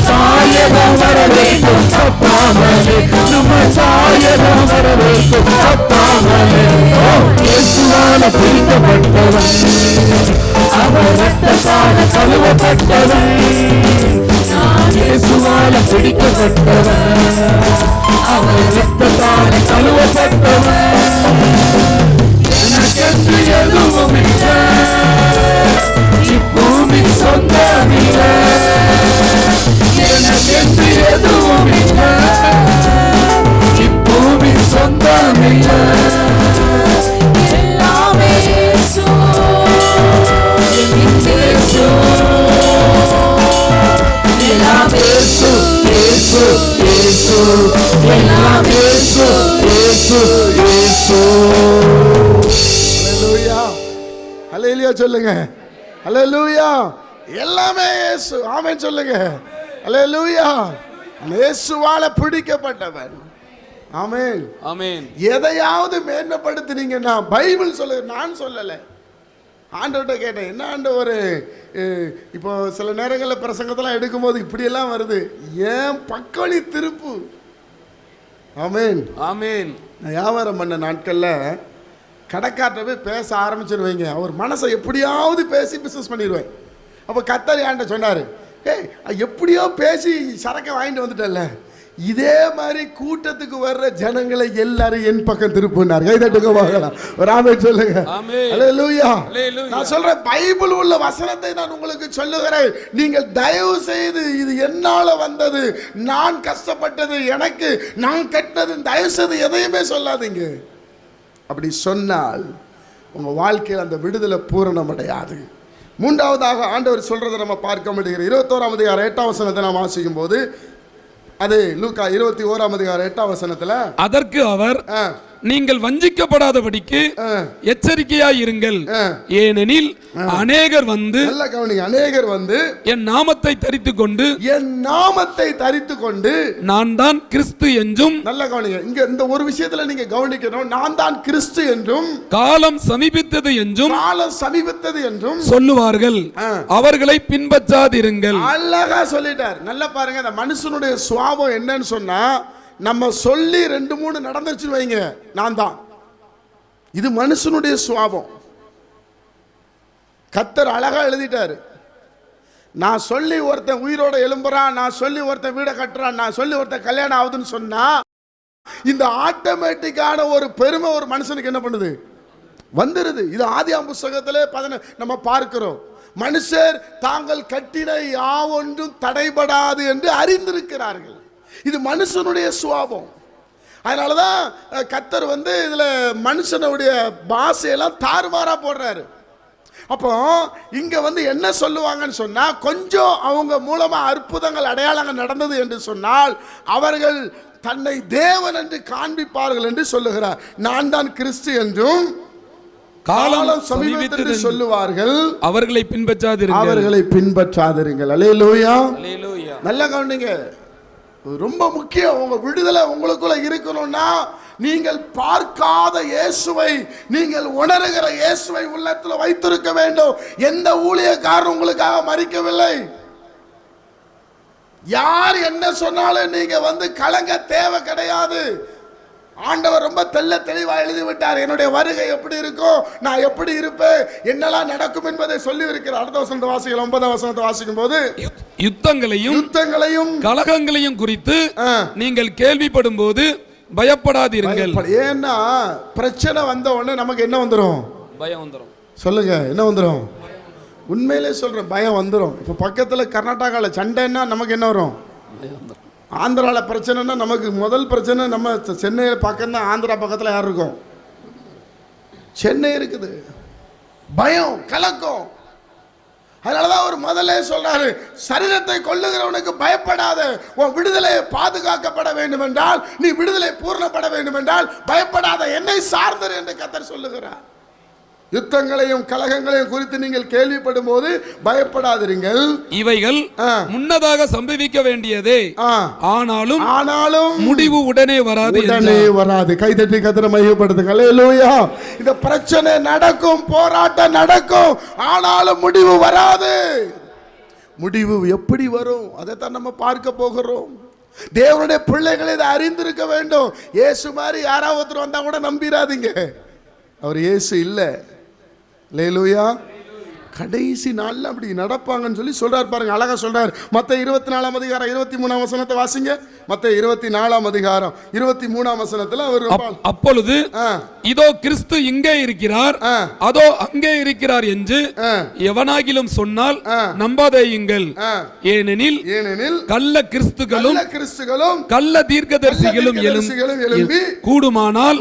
தாயகம் வர வேண்டும் தப்பாமலே, நம்ம தாயகம் வர வேண்டும் தப்பாமலே. இயேசுவால பிடிக்கப்பட்டவன், அவர் இரத்தத்தால் கழுவப்பட்டவன். இயேசுவால பிடிக்கப்பட்டவன், அவர் இரத்தத்தால் கழுவப்பட்டவன். எனக்கென்று எதுவும் இல்லை, இப்பூமி சொந்தமில்லை. எனக்கென்று எதுவும் இல்லை, இப்பூமி சொந்தமில்லை. எல்லாமே இயேசு, என் இயேசு, எல்லாம் இயேசு, இயேசு, இயேசு, எல்லாம் இயேசு, இயேசு, இயேசு. ஹல்லேலூயா, ஹல்லேலூயா சொல்லுங்க. ஹல்லேலூயா, எல்லாமே இயேசு. ஆமென் சொல்லுங்க. ஹல்லேலூயா. இயேசுவால பிடிக்கப்பட்டவன். ஆமென், ஆமென். எதையாவது மேன்மைப்படுத்தினீங்கன்னா, பைபிள் சொல்லுங்க, நான் சொல்லலை. ஆண்டவர்கிட்ட கேட்டேன், என்ன ஆண்டவர், இப்போ சில நேரங்களில் பிரசங்கத்தெல்லாம் எடுக்கும்போது இப்படியெல்லாம் வருது, ஏன் பக்கவழி திருப்பு. ஆமென், ஆமென். நான் வியாபாரம் பண்ண நாட்களில் கடைக்கார்ட்ட போய் பேச ஆரம்பிச்சிருவீங்க, அவர் மனசை எப்படியாவது பேசி பிஸ்னஸ் பண்ணிடுவேன். அப்போ கர்த்தர் என்கிட்ட சொன்னார், ஏய் எப்படியோ பேசி சரக்கை வாங்கிட்டு வந்துட்டல, இதே மாதிரி கூட்டத்துக்கு வர்ற ஜனங்களை எல்லாரும் என் பக்கம் திருப்பினார். கைதட்டுங்க பார்க்கலாம், ஒரு ஆமென் சொல்லுங்க. ஹல்லேலூயா. நான் சொல்றேன், பைபிள் உள்ள வசனத்தை நான் உங்களுக்கு சொல்லுகிறேன். நீங்கள் தயவு செய்து இது என்னால வந்தது, நான் கஷ்டப்பட்டது, எனக்கு நான் கட்டினது, தயவு செய்து எதையுமே சொல்லாதீங்க. அப்படி சொன்னால் உங்க வாழ்க்கையில் அந்த விடுதலை பூரணமடையாது. மூன்றாவதாக ஆண்டவர் சொல்றதை நம்ம பார்க்க முடிகிறது. 21ஆம் அதிகாரம் 8ஆம் வசனத்தை நாம் வாசிக்கும் போது, அது லூக்கா 21ஆம் அதிகாரம் 8ஆம் வசனத்துல, அதற்கு அவர், நீங்கள் வஞ்சிக்கப்படாதபடிக்கு எச்சரிக்கையாய் இருங்கள், ஏனெனில் அநேகர் வந்து, நல்ல கவனிங்க, அநேகர் வந்து என் நாமத்தை தரித்துக் கொண்டு, என் நாமத்தை தரித்துக் கொண்டு நான் தான் கிறிஸ்து என்றும், நல்ல கவனிங்க, இங்க இந்த ஒரு விஷயத்துல நீங்க கவனிக்கணும், நான் தான் கிறிஸ்து என்றும், காலம் சமீபித்தது என்றும், காலம் சமீபித்தது என்றும் சொல்லுவார்கள், அவர்களை பின்பற்றாதிருங்கள். அழகா சொல்லிட்டார். நல்லா பாருங்க, இந்த மனுஷனுடைய சுபாவம் என்னன்னு சொன்னா, நம்ம சொல்லி 2-3 நடந்துச்சு வைங்க, நான் தான். இது மனுஷனுடைய சுபாவம். கர்த்தர் அழகா எழுதிட்டாரு. நான் சொல்லி ஒருத்தன் உயிரோட எழும்புறான், நான் சொல்லி ஒருத்தன் வீட கட்டுறான், நான் சொல்லி ஒருத்தன் கல்யாணம் ஆகுதுன்னு சொன்னா, இந்த ஆட்டோமேட்டிக்கான ஒரு பெருமை ஒரு மனுஷனுக்கு என்ன பண்ணுது, வந்துருது. இது ஆதியாகம புத்தகத்திலே நம்ம பார்க்கிறோம். மனுஷர் தாங்கள் கட்டின யாவொன்றும் தடைபடாது என்று அறிந்திருக்கிறார்கள். இது மனுஷனுடைய சுபாவம். அதனாலதான் கர்த்தர் வந்து இதுல மனுஷனுடைய பாஷையெல்லாம் தாறுமாறா போடுறாரு. அப்போ இங்க வந்து என்ன சொல்லுவாங்கன்னு சொன்னா, கொஞ்சம் அவங்க மூலமா அற்புதங்கள் அடையாளங்கள் நடந்தது என்று சொன்னால், அவர்கள் தன்னை தேவன் என்று காண்பிப்பார்கள் என்று சொல்லுகிறார். நான் தான் கிறிஸ்து என்றும் காலம் சமீபத்தில் சொல்லுவார்கள், அவர்களை பின்பற்றாதிருங்கள், அவர்களை பின்பற்றாதிருங்கள். அல்லேலூயா, அல்லேலூயா. நல்ல கவனிங்க, ரொம்ப முக்கியம். உங்க விடுதலை உங்களுக்குள்ள இருக்கணும்னா நீங்கள் பார்க்காத இயேசுவை, நீங்கள் உணர்கிற இயேசுவை உள்ளத்தில் வைத்திருக்க வேண்டும். எந்த ஊழியக்காரன் உங்களுக்காக மரிக்கவில்லை. யார் என்ன சொன்னாலும் நீங்க கலங்க தேவை கிடையாது. ஆண்டவர் ரொம்ப தெளிவா எழுதி விட்டார். என்னுடைய வருகை எப்படி இருக்கும், நான் எப்படி இருப்பேன், என்னெல்லாம் நடக்கும் என்பதை சொல்லி இருக்கிறார். அடுத்த வசனத்தை வாசிக்கலாம். 9ஆம் வசனத்தை வாசிக்கும் போது, யுத்தங்களையும் கலகங்களையும் குறித்து நீங்கள் கேள்விப்படும் போது பயப்படாதீர்கள். ஏன்னா பிரச்சனை வந்த உடனே நமக்கு என்ன வந்துடும்? பயம் வந்துடும். சொல்லுங்க, என்ன வந்துடும்? உண்மையிலே சொல்றேன், பயம் வந்துடும். இப்போ பக்கத்தில் கர்நாடகாவில் சண்டைன்னா நமக்கு என்ன வரும்? ஆந்திராவில் பிரச்சனைனா நமக்கு முதல் பிரச்சனை நம்ம சென்னையில் பக்கம் தான். ஆந்திரா பக்கத்தில் யார் இருக்கும்? சென்னை இருக்குது. பயம், கலக்கம். அதனாலதான் அவர் முதல்ல சொல்றாரு, சரீரத்தை கொள்ளுகிறவனுக்கு பயப்படாத. உன் விடுதலை பாதுகாக்கப்பட வேண்டும் என்றால், நீ விடுதலை பூர்ணப்பட வேண்டும் என்றால் பயப்படாத, என்னை சார்ந்தர் என்று கர்த்தர் சொல்லுகிறார். யுத்தங்களையும் கலகங்களையும் குறித்து நீங்கள் கேள்விப்படும் போது பயப்படாதீர்கள். இவைகள் முன்னதாக சம்பவிக்க வேண்டியதே, ஆனாலும் முடிவு உடனே வராது. கைதட்டி கர்த்தரை மகிமைப்படுத்துங்க. அல்லேலூயா. இந்த பிரச்சனை நடக்கும், போராட்டம் நடக்கும், ஆனாலும் முடிவு வராது. முடிவு எப்படி வரும்? அதைத்தான் நம்ம பார்க்க போகிறோம். தேவனுடைய பிள்ளைகளை இதை அறிந்திருக்க வேண்டும். இயேசு மாதிரி யாராவது ஒருத்தர் வந்தா கூட நம்பிராதீங்க, அவர் இயேசு இல்லை. அல்லேலூயா. கடைசி நாள்ல அப்படி நடப்பாங்கன்னு சொல்லி சொல்றார் பாருங்க, அழகா சொல்றார். மத்தேயு 24ஆம் அதிகாரம் 23ஆம் வசனத்தை வாசிங்க. மத்தேயு 24ஆம் அதிகாரம் 23ஆம் வசனத்துல அவர், அப்பொழுது இதோ கிறிஸ்து இங்கே இருக்கிறார், அதோ அங்கே இருக்கிறார் என்று எவனாகிலும் சொன்னால் நம்பாதேயுங்கள். ஏனெனில் கள்ள கிறிஸ்துகளும் கள்ள தீர்க்கதரிசிகளும் எழும்பி கூடுமானால்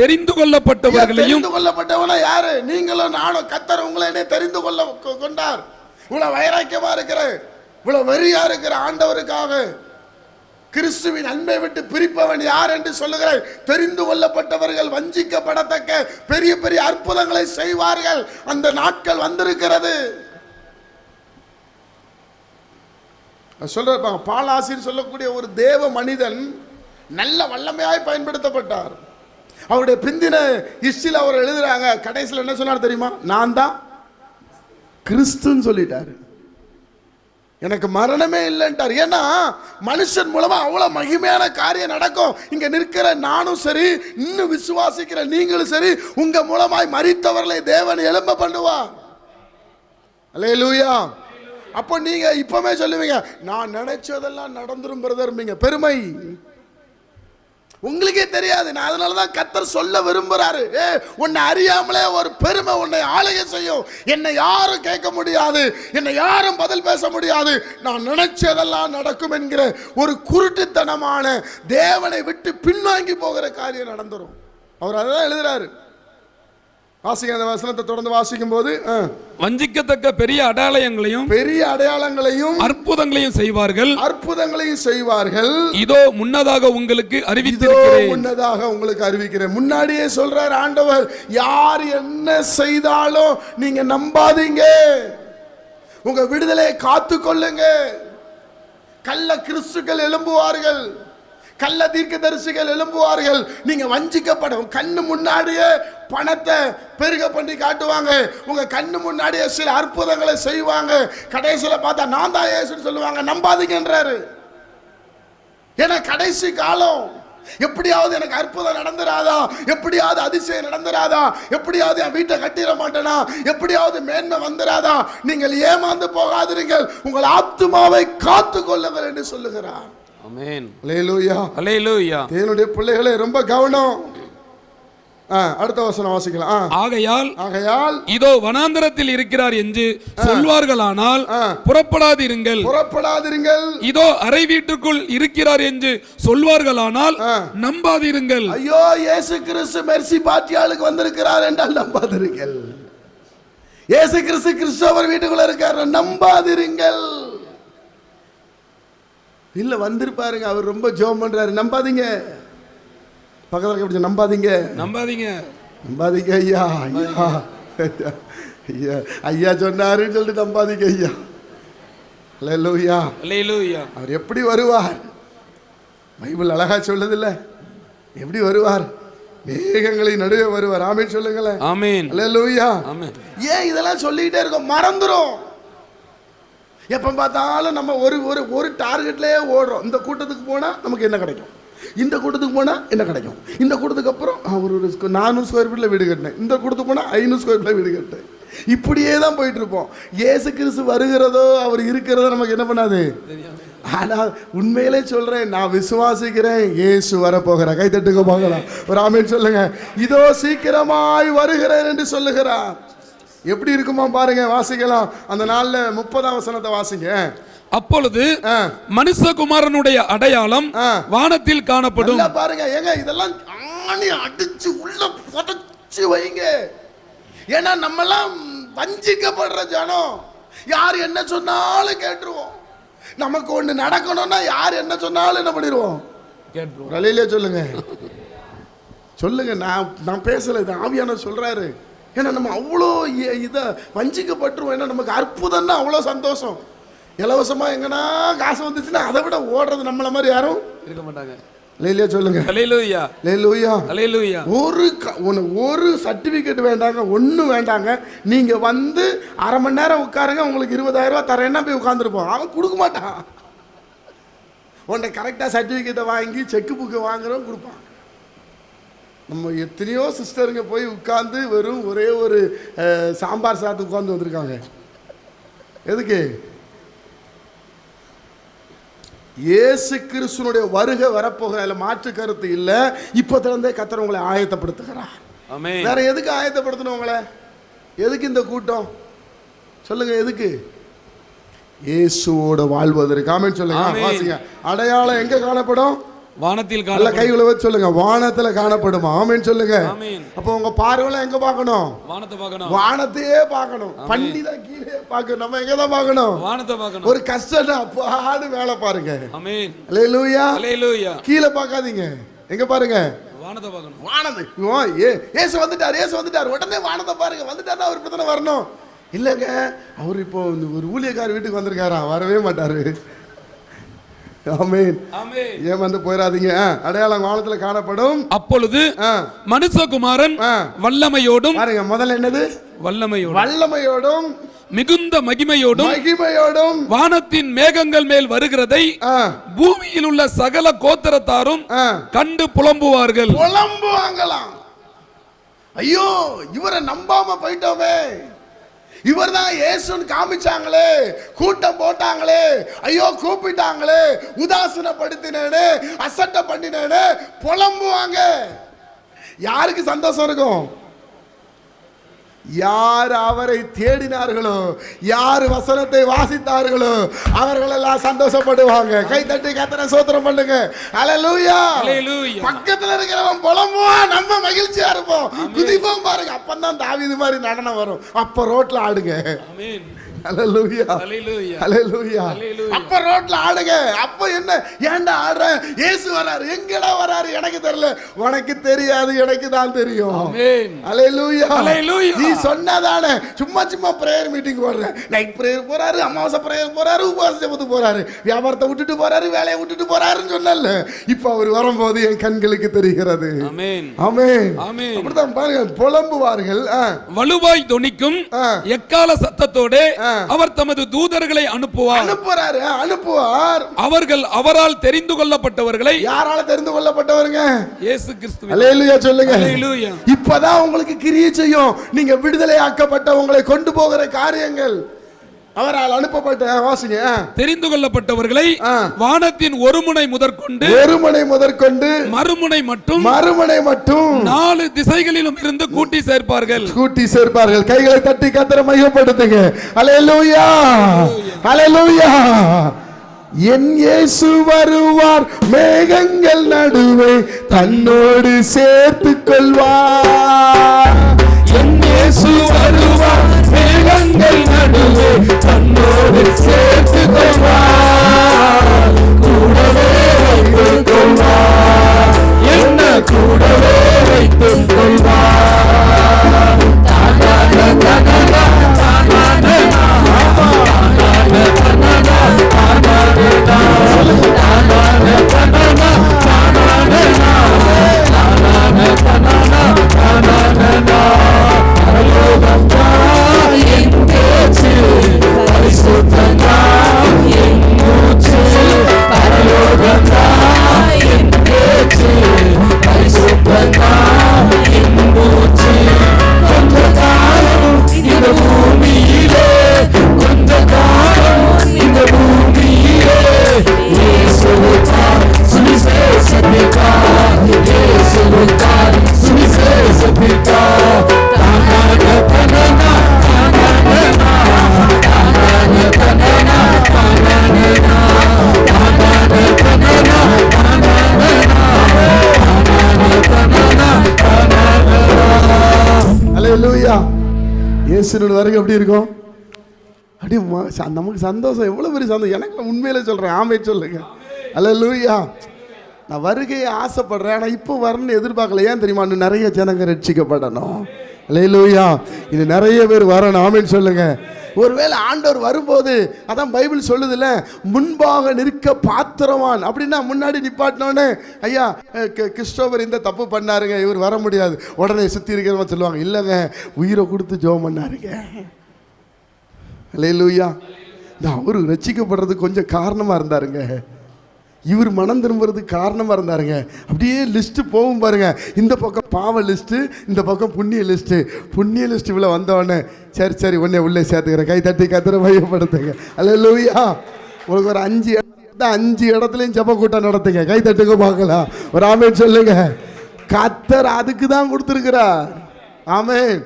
தெரிந்து கொள்ளப்பட்டவர்களையும், யாரு? நீங்களும் நானும். கர்த்தர் உங்களை தெரிந்து கொண்டார். இவ்வளவு வைராக்கியமா இருக்கிற, இவ்வளவு வெறியா இருக்கிற ஆண்டவருக்காக கிறிஸ்துவின் அன்பை விட்டு பிரிப்பவன் யார் என்று சொல்லுகிற தெரிந்து கொள்ளப்பட்டவர்கள் வஞ்சிக்கப்படத்தக்க பெரிய பெரிய அற்புதங்களை செய்வார்கள். அந்த நாட்கள் வந்திருக்கிறது. சொல்ற பாலாசின்னு சொல்லக்கூடிய ஒரு தேவ மனிதன் நல்ல வல்லமையாய் பயன்படுத்தப்பட்டார். அவருடைய பிந்தின ஹிஸ்டரியில் அவர் எழுதுறாங்க, கடைசியில் என்ன சொன்னார் தெரியுமா? நான் தான் கிறிஸ்துன்னு சொல்லிட்டாரு. எனக்கு மரணமே இல்லைன்ட்டார். ஏன்னா மனுஷன் மூலமா அவ்வளவு மகிமையான காரியம் நடக்கும். இங்க நிற்கிற நானும் சரி, இன்னும் விசுவாசிக்கிற நீங்களும் சரி, உங்க மூலமாய் மரித்தவர்களை தேவன் எழும்ப பண்ணுவார். அல்லேலூயா. அப்போ நீங்க இப்பவே சொல்லுவீங்க, நான் நினைச்சதெல்லாம் நடந்துரும் பிரதர். பெருமை உங்களுக்கே தெரியாது. நான் அதனாலதான் கர்த்தர் சொல்ல விரும்புறாரு, உன்னை அறியாமலே ஒரு பெருமை உன்னை ஆளுகை செய்யும். என்னை யாரும் கேட்க முடியாது, என்னை யாரும் பதில் பேச முடியாது, நான் நினைச்சதெல்லாம் நடக்கும் என்கிற ஒரு குருட்டுத்தனமான தேவனை விட்டு பின்வாங்கி போகிற காரியம் நடந்துரும். அவர் அதான் எழுதுறாரு. வாசிங்க அந்த வசனத்தை தொடர்ந்து வாசிக்கும் போது, வஞ்சிக்கத்தக்க பெரிய அடையாளங்களையும் அற்புதங்களையும் செய்வார்கள். இதோ முன்னதாக உங்களுக்கு அறிவிக்கிறேன். முன்னாடியே சொல்றார் ஆண்டவர், யார் என்ன செய்தாலும் நீங்க நம்பாதீங்க, உங்க விடுதலையை காத்து கொள்ளுங்க. கள்ள கிறிஸ்துக்கள் எழும்புவார்கள், கள்ள தீர்க்கதரிசிகள் எழும்புவார்கள். நீங்க வஞ்சிக்கப்படும். கண்ணு முன்னாடியே பணத்தை பெருக பண்ணி காட்டுவாங்க, உங்க கண்ணு முன்னாடியே சில அற்புதங்களை செய்வாங்க. கடைசியில் பார்த்தா நான் தான் இயேசுன்னு சொல்லுவாங்க. நம்பாதீங்கன்றாரு. ஏன்னா கடைசி காலம். எப்படியாவது எனக்கு அற்புதம் நடந்துராதா, எப்படியாவது அதிசயம் நடந்துராதா, எப்படியாவது என் வீட்டை கட்டிட மாட்டேனா, எப்படியாவது மேன்மை வந்துராதா. நீங்கள் ஏமாந்து போகாதீர்கள், உங்கள் ஆத்துமாவை காத்து கொள்ளுங்கள் என்று சொல்லுகிறார். ஆமென். அல்லேலூயா. அல்லேலூயா. தேவனுடைய பிள்ளைகளே ரொம்ப கவனம். அடுத்த வசனம் வாசிக்கலாம். ஆகையால் இதோ வனாந்தரத்தில் இருக்கிறார் என்று சொல்வார்களானால் புறப்படாதிருங்கள். இதோ அறை வீட்டுக்குள் இருக்கிறார் என்று சொல்வார்களானால் நம்பாதிருங்கள். ஐயோ, இயேசு கிறிஸ்து மெர்சி பார்ட்டியாளுக்கு வந்திருக்கிறார் என்றால் நம்பாதிருங்கள். இயேசு கிறிஸ்து கிறிஸ்தவர் வீட்டுக்குள்ள இருக்கார், நம்பாதிருங்கள். இல்ல வந்திருப்பாருங்க, அவர் ரொம்ப ஜெபம் பண்றாரு, நம்பாதீங்க. பக்கத்துல நம்பாதீங்க ஐயா, ஐயா சொன்னாருன்னு சொல்லிட்டு நம்பாதீங்க ஐயா. அல்லேலூயா. அல்லேலூயா. அவர் எப்படி வருவார்? பைபிள் அழகா சொல்லுது இல்ல, எப்படி வருவார்? மேகங்களின் நடுவே வருவார். ஆமென் சொல்லுங்களேன். ஆமென். அல்லேலூயா. ஆமென். ஏன் இதெல்லாம் சொல்லிக்கிட்டே இருக்கோம்? மறந்துரும். எப்போ பார்த்தாலும் நம்ம ஒரு ஒரு ஒரு டார்கெட்லேயே ஓடுறோம். இந்த கூட்டத்துக்கு போனால் நமக்கு என்ன கிடைக்கும், இந்த கூட்டத்துக்கு போனால் என்ன கிடைக்கும், இந்த கூட்டத்துக்கு அப்புறம் ஒரு 400 ஸ்கொயர் ஃபீட்டில் வீடு கட்டினேன், இந்த கூட்டத்துக்கு போனால் 500 ஸ்கொயர் ஃபீட்டில் வீடு கட்டினேன். இப்படியே தான் போயிட்டு இருப்போம். இயேசு கிறிஸ்து வருகிறதோ அவர் இருக்கிறதோ நமக்கு என்ன பண்ணாது. ஆனால் உண்மையிலே சொல்றேன், நான் விசுவாசிக்கிறேன், இயேசு வரப்போகிறார். கை தட்டுங்க பார்க்கலாம். ஒரு ஆமென் சொல்லுங்க. இதோ சீக்கிரமாய் வருகிறேன் என்று சொல்லுகிறார். எப்படி இருக்குமா பாருங்க, வாசிக்கலாம். அந்த நாள்ல 30ஆம் வசனத்தை வாசிங்க. அப்பொழுது மனுஷகுமாரனுடைய அடையாளம் வானத்தில் காணப்படும். பாருங்க ஏங்க, இதெல்லாம் ஆணி அடிச்சு உள்ள புதைச்சு வைங்க. ஏன்னா நம்மெல்லாம் வஞ்சிக்கப்படுற ஜனம். யார் என்ன சொன்னாலும் கேட்டுருவோம். நமக்கு ஒண்ணு நடக்கணும்னா யார் என்ன சொன்னாலும் என்ன பண்ணிடுவோம், கேட்டுருவோம். ரலையிலே சொல்லுங்க சொல்லுங்க. நான் பேசல, இது ஆவியான சொல்றாரு. ஏன்னா நம்ம அவ்வளோ இதை வஞ்சிக்கப்பட்டுருவோம். ஏன்னா நமக்கு அற்புதம்னா அவ்வளோ சந்தோஷம். இலவசமா எங்கன்னா காசு வந்துச்சுன்னா அதை விட ஓடுறது நம்மள மாதிரி யாரும் இருக்க மாட்டாங்க. லேலியா சொல்லுங்க. ஹல்லேலூயா. ஹல்லேலூயா. ஹல்லேலூயா. ஒரு சர்டிபிகேட் வேண்டாங்க, ஒன்றும் வேண்டாங்க. நீங்க வந்து அரை மணி நேரம் உட்காருங்க, உங்களுக்கு 20,000 ரூபாய் தரேன்னா போய் உட்காந்துருப்போம். அவன் கொடுக்க மாட்டான். உன்னை கரெக்டாக சர்டிஃபிகேட்டை வாங்கி செக்கு புக்கை வாங்குறோம் கொடுப்பான். நம்ம எத்தனையோ சிஸ்டருங்க போய் உட்காந்து வெறும் ஒரே ஒரு சாம்பார் சாதத்துக்கு உட்காந்து வந்திருக்காங்க. எதுக்கு? இயேசு கிறிஸ்துனுடைய வருகை வரப்போகிற, அதில் மாற்று கருத்து இல்லை. இப்போத்திலிருந்தே கர்த்தர் உங்களை ஆயத்தப்படுத்துகிறார். வேற எதுக்கு ஆயத்தப்படுத்தணும் உங்களை? எதுக்கு இந்த கூட்டம் சொல்லுங்க? எதுக்கு? இயேசுவோட வாழ்வதற்கு. ஆமென் சொல்லுங்க. வாசிங்க. அடையாளம் எங்க காணப்படும்? வானத்தில். கைகளை வச்சு சொல்லுங்க, வானத்துல காணப்படுமா? ஆமென் சொல்லுங்க. அப்போ உங்க பார்வையில எங்க பார்க்கணும்? வானத்தை பார்க்கணும். வானத்தையே பார்க்கணும். பண்ணி தான் கீழே பார்க்கணும். நம்ம எங்க தான் பார்க்கணும்? வானத்தை பார்க்கணும். ஒரு கஷ்டம் அப்பாடு வேலை பாருங்க. ஆமென். அல்லேலூயா. அல்லேலூயா. கீழே பார்க்காதீங்க, எங்க பாருங்க? வானத்தை பார்க்கணும். வானத்தை. இயேசு வந்துட்டார், இயேசு வந்துட்டார், உடனே வானத்தை பாருங்க. வந்துட்டாருன்னா அவர் இப்ப வரணும் இல்லைங்க. அவர் இப்போ ஒரு ஊழியக்கார வீட்டுக்கு வந்திருக்காராம், வரவே மாட்டாரு. ஆமென். ஏன் வந்து போயிடாதீங்க. அடையாளம் வானத்துல காணப்படும். அப்பொழுது மனுஷகுமாரன் வல்லமையோடும். பாருங்க, முதல்ல என்னது? வல்லமையோடும். வல்லமையோடும் மிகுந்த மகிமையோடும் வானத்தின் மேகங்கள் மேல் வருகிறதை பூமியில் உள்ள சகல கோத்திரத்தாரும் கண்டு புலம்புவார்கள். புலம்புவாங்களாம். ஐயோ, இவரை நம்பாம போயிட்டோமே, இவர் தான் இயேசுன்னு காமிச்சாங்களே, கூட்டம் போட்டாங்களே, ஐயோ கூப்பிட்டாங்களே, உதாசீனப்படுத்தினேனே, அசட்டை பண்ணினேனே, புலம்புவாங்க. யாருக்கு சந்தோஷம் இருக்கும்? யார் அவரை தேடினார்களோ, யார் வசனத்தை வாசித்தார்களோ அவர்கள் எல்லாம் சந்தோஷப்படுவாங்க. கை தட்டி கர்த்தரை ஸ்தோத்திரம் பண்ணுங்க. ஹல்லேலூயா. பக்கத்துல இருக்கிறவன் புலம்புவான், நம்ம மகிழ்ச்சியா இருப்போம், குதிப்போம். பாருங்க, அப்பதான் தாவீது மாதிரி நடனம் வரும். அப்ப ரோட்ல ஆடுங்க. ஆமென். ஹல்லேலூயா. ஹல்லேலூயா. ஹல்லேலூயா. அப்ப ரோட்ல ஆடுங்க. அப்ப என்ன, ஏன்டா ஆடுற? இயேசு வராரு. எங்கடா வராரு? எனக்கு தெரியல. உனக்கு தெரியாது, எனக்கு தான் தெரியும். ஆமென். ஹல்லேலூயா. ஹல்லேலூயா. நீ சொன்னதானே சும்மா சும்மா பிரேயர் மீட்டிங் போடுற. நைட் பிரேயர் போறாரு, அமாவாசை பிரேயர் போறாரு, உபவாச ஜெபத்துக்கு போறாரு, வியாபாரத்தை விட்டுட்டு போறாரு, வேலையை விட்டுட்டு போறாருன்னு சொன்னல. இப்ப அவர் வரும்போது என் கண்களுக்கு தெரிகிறது. ஆமென். ஆமென். ஆமென். அப்படிதான் பாருங்க, புலம்புவார்கள். வலுவாய் தொனிக்கும் எக்கால சத்தத்தோட அவர் தமது தூதர்களை அனுப்புவார். அவர்கள் அவரால் தெரிந்து கொள்ளப்பட்டவர்களை. யாரால தெரிந்து கொள்ளப்பட்டவருங்க? இயேசு கிறிஸ்து. அல்லேலூயா சொல்லுங்க. அல்லேலூயா. இப்பதான் உங்களுக்கு கிரியை செய்யும். நீங்க விடுதலை ஆக்கப்பட்டவங்களை கொண்டு போகிற காரியங்கள் அவரால் அனுப்பப்பட்ட. வாசிங்க. தெரிந்து கொள்ளப்பட்டவர்களை வானத்தின் ஒரு முனை முதற்கொண்டு மறுமுனை மட்டும் 4 திசைகளிலும் இருந்து கூட்டி சேர்ப்பார்கள். கைகளை தட்டி கர்த்தரை மகிமைப்படுத்துங்க. அல்லேலூயா. அல்லேலூயா. என் இயேசு வருவார், மேகங்கள் நடுவே தன்னோடு சேர்த்துக் கொள்வார். என் இயேசு வருவார், மேகங்கள் நடுவே தன்னோடு சேர்த்துக் கொள்வார். கூடவே வைத்துக் கொள்வார், என்ன கூடவே வைத்துக் கொள்வார். இயேசுனோட வருகை எப்படி இருக்கும்? அப்படியே நமக்கு சந்தோஷம், எவ்வளோ பெரிய சந்தோஷம். எனக்கு உண்மையிலே சொல்கிறேன், ஆமே சொல்லுங்க. அல்லேலூயா. நான் வருகையை ஆசைப்படுறேன், ஆனால் இப்போ வரணும்னு எதிர்பார்க்கல. ஏன் தெரியுமா? இன்னும் நிறைய ஜனங்க ரட்சிக்கப்படணும். அல்லேலூயா. இது நிறைய பேர் வரணும், ஆமேன்னு சொல்லுங்க. ஒருவேளை ஆண்டவர் வரும்போது, அதான் பைபிள் சொல்லுதுல்ல, முன்பாக நிற்க பாத்திரவான். அப்படின்னா முன்னாடி நிப்பாட்டினோடனே, ஐயா கிறிஸ்டோபர் இந்த தப்பு பண்ணாருங்க, இவர் வர முடியாது, உடனே சுற்றி இருக்கிறவங்க சொல்லுவாங்க, இல்லைங்க உயிரை கொடுத்து ஜெபம் பண்ணாருங்க. அல்லேலூயா. அவரு ரட்சிக்கப்படுறதுக்கு கொஞ்சம் காரணமாக இருந்தாருங்க, இவர் மனம் திரும்புறதுக்கு காரணமாக இருந்தாருங்க. அப்படியே லிஸ்ட்டு போகும் பாருங்க. இந்த பக்கம் பாவ லிஸ்ட்டு, இந்த பக்கம் புண்ணிய லிஸ்ட்டு. புண்ணிய லிஸ்ட்டு இவ்வளோ வந்தவொடனே சரி உடனே உள்ளே சேர்த்துக்கிறேன், கை தட்டி கத்திர மையப்படுத்துங்க. அல்லேலூயா. உங்களுக்கு ஒரு 5 இடத்துலையும் ஜெப கூட்டம் நடத்துங்க, கை தட்டுங்க பார்க்கலாம். ஒரு ஆமேன் சொல்லுங்க. கர்த்தர் அதுக்கு தான் கொடுத்துருக்கிறார். ஆமேன்.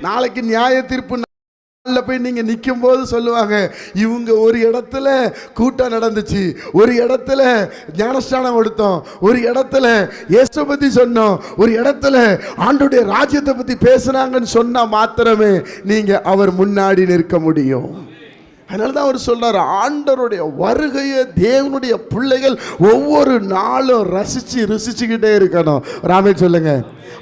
நாளைக்கு நியாய தீர்ப்பு போய் நீங்க நிற்கும் போது சொல்லுவாங்க, இவங்க ஒரு இடத்துல கூட்டம் நடந்துச்சு, ஒரு இடத்துல ஞானஸ்தானம் கொடுத்தோம், ஒரு இடத்துல இயேசுவை பத்தி சொன்னோம், ஒரு இடத்துல ஆண்டவருடைய ராஜ்யத்தை பத்தி பேசுனாங்கன்னு சொன்னா மாத்திரமே நீங்க அவர் முன்னாடி நிற்க முடியும். அதனால தான் அவர் சொல்றாரு, ஆண்டவருடைய வருகையை தேவனுடைய பிள்ளைகள் ஒவ்வொரு நாளும் ருசிச்சுக்கிட்டே இருக்கணும். ராமே சொல்லுங்க.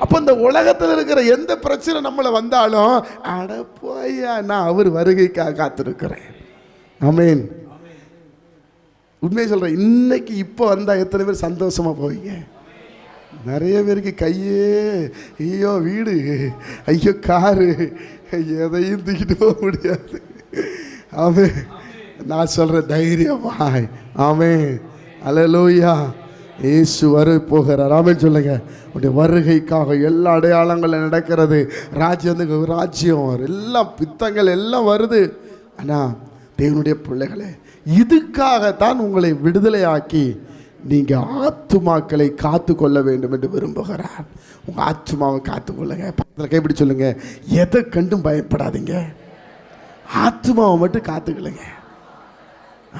அப்போ இந்த உலகத்தில் இருக்கிற எந்த பிரச்சனை நம்மளை வந்தாலும், அட போயா நான் அவர் வருகைக்காக காத்திருக்கிறேன். ஆமேன். உண்மையை சொல்கிறேன், இன்னைக்கு இப்போ வந்தால் எத்தனை பேர் சந்தோஷமாக போவீங்க? நிறைய பேருக்கு கையே, ஐயோ வீடு, ஐயோ காரு, எதையும் தூக்கிட்டு போக முடியாது. ஆமே. நான் சொல்கிறேன் தைரியமாய். ஆமே. அல்லேலூயா. இயேசு வர போகிறார். ஆமென் சொல்லுங்க. உடைய வருகைக்காக எல்லா அடையாளங்களும் நடக்கிறது. ராஜ்யம் எல்லாம் பித்தங்கள் எல்லாம் வருது. ஆனால் தேவனுடைய பிள்ளைகளே, இதுக்காகத்தான் உங்களை விடுதலையாக்கி நீங்கள் ஆத்துமாக்களை காத்து கொள்ள வேண்டும் என்று விரும்புகிறார். உங்கள் ஆத்துமாவை காத்துக்கொள்ளுங்க. பக்கத்தில் கைப்பிடி சொல்லுங்க, எதை கண்டும் பயப்படாதீங்க, ஆத்துமாவை மட்டும் காத்துக்கொள்ளுங்க.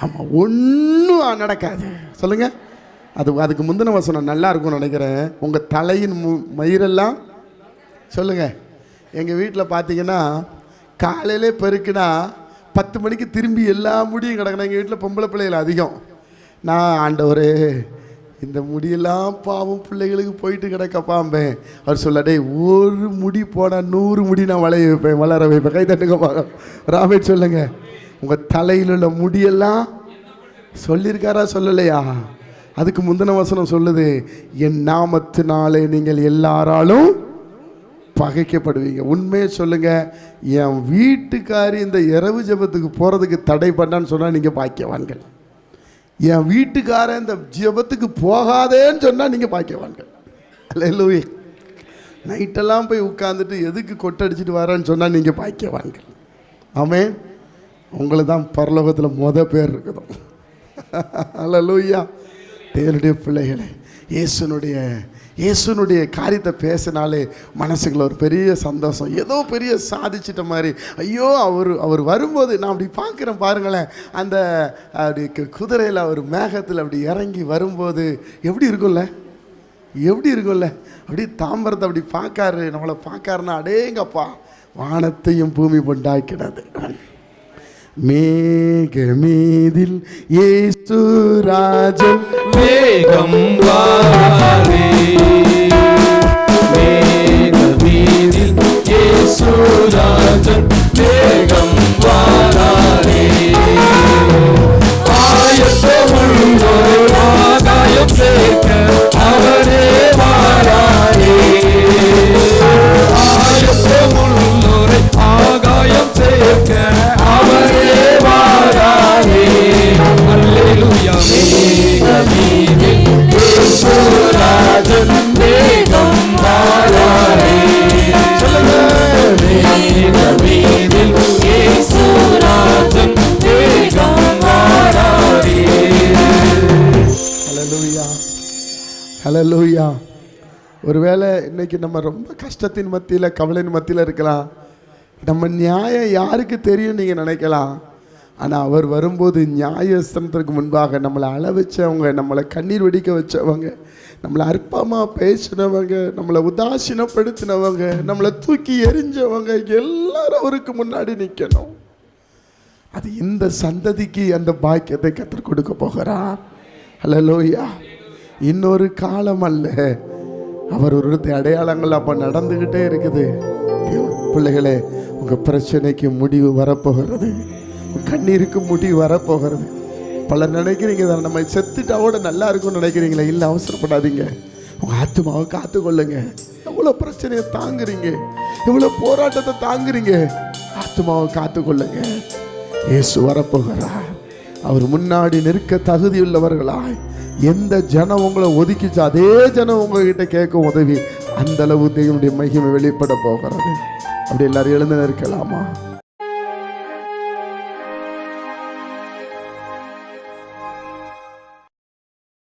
ஆமாம், ஒன்றும் நடக்காது. சொல்லுங்க. அதுக்கு முந்தின வசனம் நல்லா இருக்கும்னு நினைக்கிறேன். உங்கள் தலையின் மயிரெல்லாம் சொல்லுங்க. எங்கள் வீட்டில் பார்த்தீங்கன்னா காலையிலே பெருக்குனா 10 மணிக்கு திரும்பி எல்லா முடியும் கிடக்கணும். எங்கள் வீட்டில் பொம்பளை பிள்ளைகள் அதிகம். நான் ஆண்டவரே இந்த முடியெல்லாம் பாவம் பிள்ளைகளுக்கு போயிட்டு கிடக்கப்பாம்பேன். அவர் சொல்லடே, ஒரு முடி போனால் 100 முடி நான் வளர வைப்பேன். கை தட்டுங்க பார்க்க. ராமே சொல்லுங்க. உங்கள் தலையில் உள்ள முடியெல்லாம் சொல்லியிருக்காரா சொல்லலையா? அதுக்கு முந்தின வசனம் சொல்லுது, என் நாமத்தினாலே நீங்கள் எல்லாராலும் பகைக்கப்படுவீங்க. உண்மையை சொல்லுங்க, என் வீட்டுக்காரி இந்த இரவு ஜெபத்துக்கு போகிறதுக்கு தடை பண்ணான்னு சொன்னால் நீங்கள் பாக்கியவான்கள். என் வீட்டுக்காரன் இந்த ஜெபத்துக்கு போகாதேன்னு சொன்னால் நீங்கள் பாக்கியவான்கள். அல்லேலூயா. நைட்டெல்லாம் போய் உட்காந்துட்டு எதுக்கு கொட்டடிச்சிட்டு வரேன்னு சொன்னால் நீங்கள் பாக்கியவான்கள். ஆமென். உங்களை தான் பரலோகத்தில் பேர் இருக்குது. அல்லேலூயா. தேவனுடைய பிள்ளைகளே, இயேசுனுடைய காரியத்தை பேசினாலே மனசுக்குள்ள ஒரு பெரிய சந்தோஷம், ஏதோ பெரிய சாதிச்சிட்ட மாதிரி. ஐயோ அவர் வரும்போது நான் அப்படி பார்க்குறேன் பாருங்களேன். அந்த அப்படி குதிரையில் அவர் மேகத்தில் அப்படி இறங்கி வரும்போது எப்படி இருக்கும்ல, அப்படி தாம்பரத்தை அப்படி பார்க்காரு, நம்மளை பார்க்காருன்னா அடேங்கப்பா, வானத்தையும் பூமி உண்டாக்கினது. மேகமீதில் இயேசு ராஜன் வேகம் வாரே, மேகமீதில் இயேசு ராஜன் வேகம் வாரே, ஆயத்தமுள்ளோர் ஆகாயம் சேர்க்க அவரே வாராரே, ஆயத்தமுள்ளோரை ஆகாயம் சேர்க்க அவரே வாராரே. அல்லேலூயா. மேகமீதில் இயேசு ராஜன் வேகம் வாராரே. சொல்லுங்க. மேகமீதில் இயேசு ராஜன் வேகம் வாராரே. ஹல்லேலூயா. ஹல்லேலூயா. ஒருவேளை இன்னைக்கு நம்ம ரொம்ப கஷ்டத்தின் மத்தியில், கவலையின் மத்தியில் இருக்கலாம். நம்ம நியாயம் யாருக்கு தெரியும் நீங்கள் நினைக்கலாம். ஆனால் அவர் வரும்போது நியாயஸ்தானத்திற்கு முன்பாக நம்மளை அழ வச்சவங்க, நம்மளை கண்ணீர் வெடிக்க வச்சவங்க, நம்மளை அற்பமாக பேசினவங்க, நம்மளை உதாசீனப்படுத்தினவங்க, நம்மளை தூக்கி எறிஞ்சவங்க எல்லாரும் அவருக்கு முன்னாடி நிற்கணும். அது இந்த சந்ததிக்கு அந்த பாக்கியத்தை கற்றுக் கொடுக்க போகிறார். அல்லேலூயா. இன்னொரு காலம் அல்ல, அவர் ஒரு அடையாளங்கள் அப்போ நடந்துக்கிட்டே இருக்குது. பிள்ளைகளே, உங்கள் பிரச்சனைக்கு முடிவு வரப்போகிறது, கண்ணீருக்கு முடிவு வரப்போகிறது. பலர் நினைக்கிறீங்க நம்ம செத்துட்டாவோட நல்லா இருக்கும்னு நினைக்கிறீங்களே. இல்லை, அவசரப்படாதீங்க. உங்கள் ஆத்மாவை காத்துக்கொள்ளுங்க. எவ்வளோ பிரச்சனையை தாங்குறீங்க, எவ்வளோ போராட்டத்தை தாங்குறீங்க, ஆத்மாவை காத்துக்கொள்ளுங்க. இயேசு வரப்போகிறார். அவர் முன்னாடி நிற்க தகுதியுள்ளவர்களாய் எந்த ஜனம் உங்களை ஒதுக்கிச்சோ அதே ஜனம் உங்ககிட்ட கேட்கும் உதவி. அந்த அளவு தேவனுடைய மகிமை வெளிப்பட போகிறது. அப்படி எல்லாரும் எழுந்து நிற்கலாமா?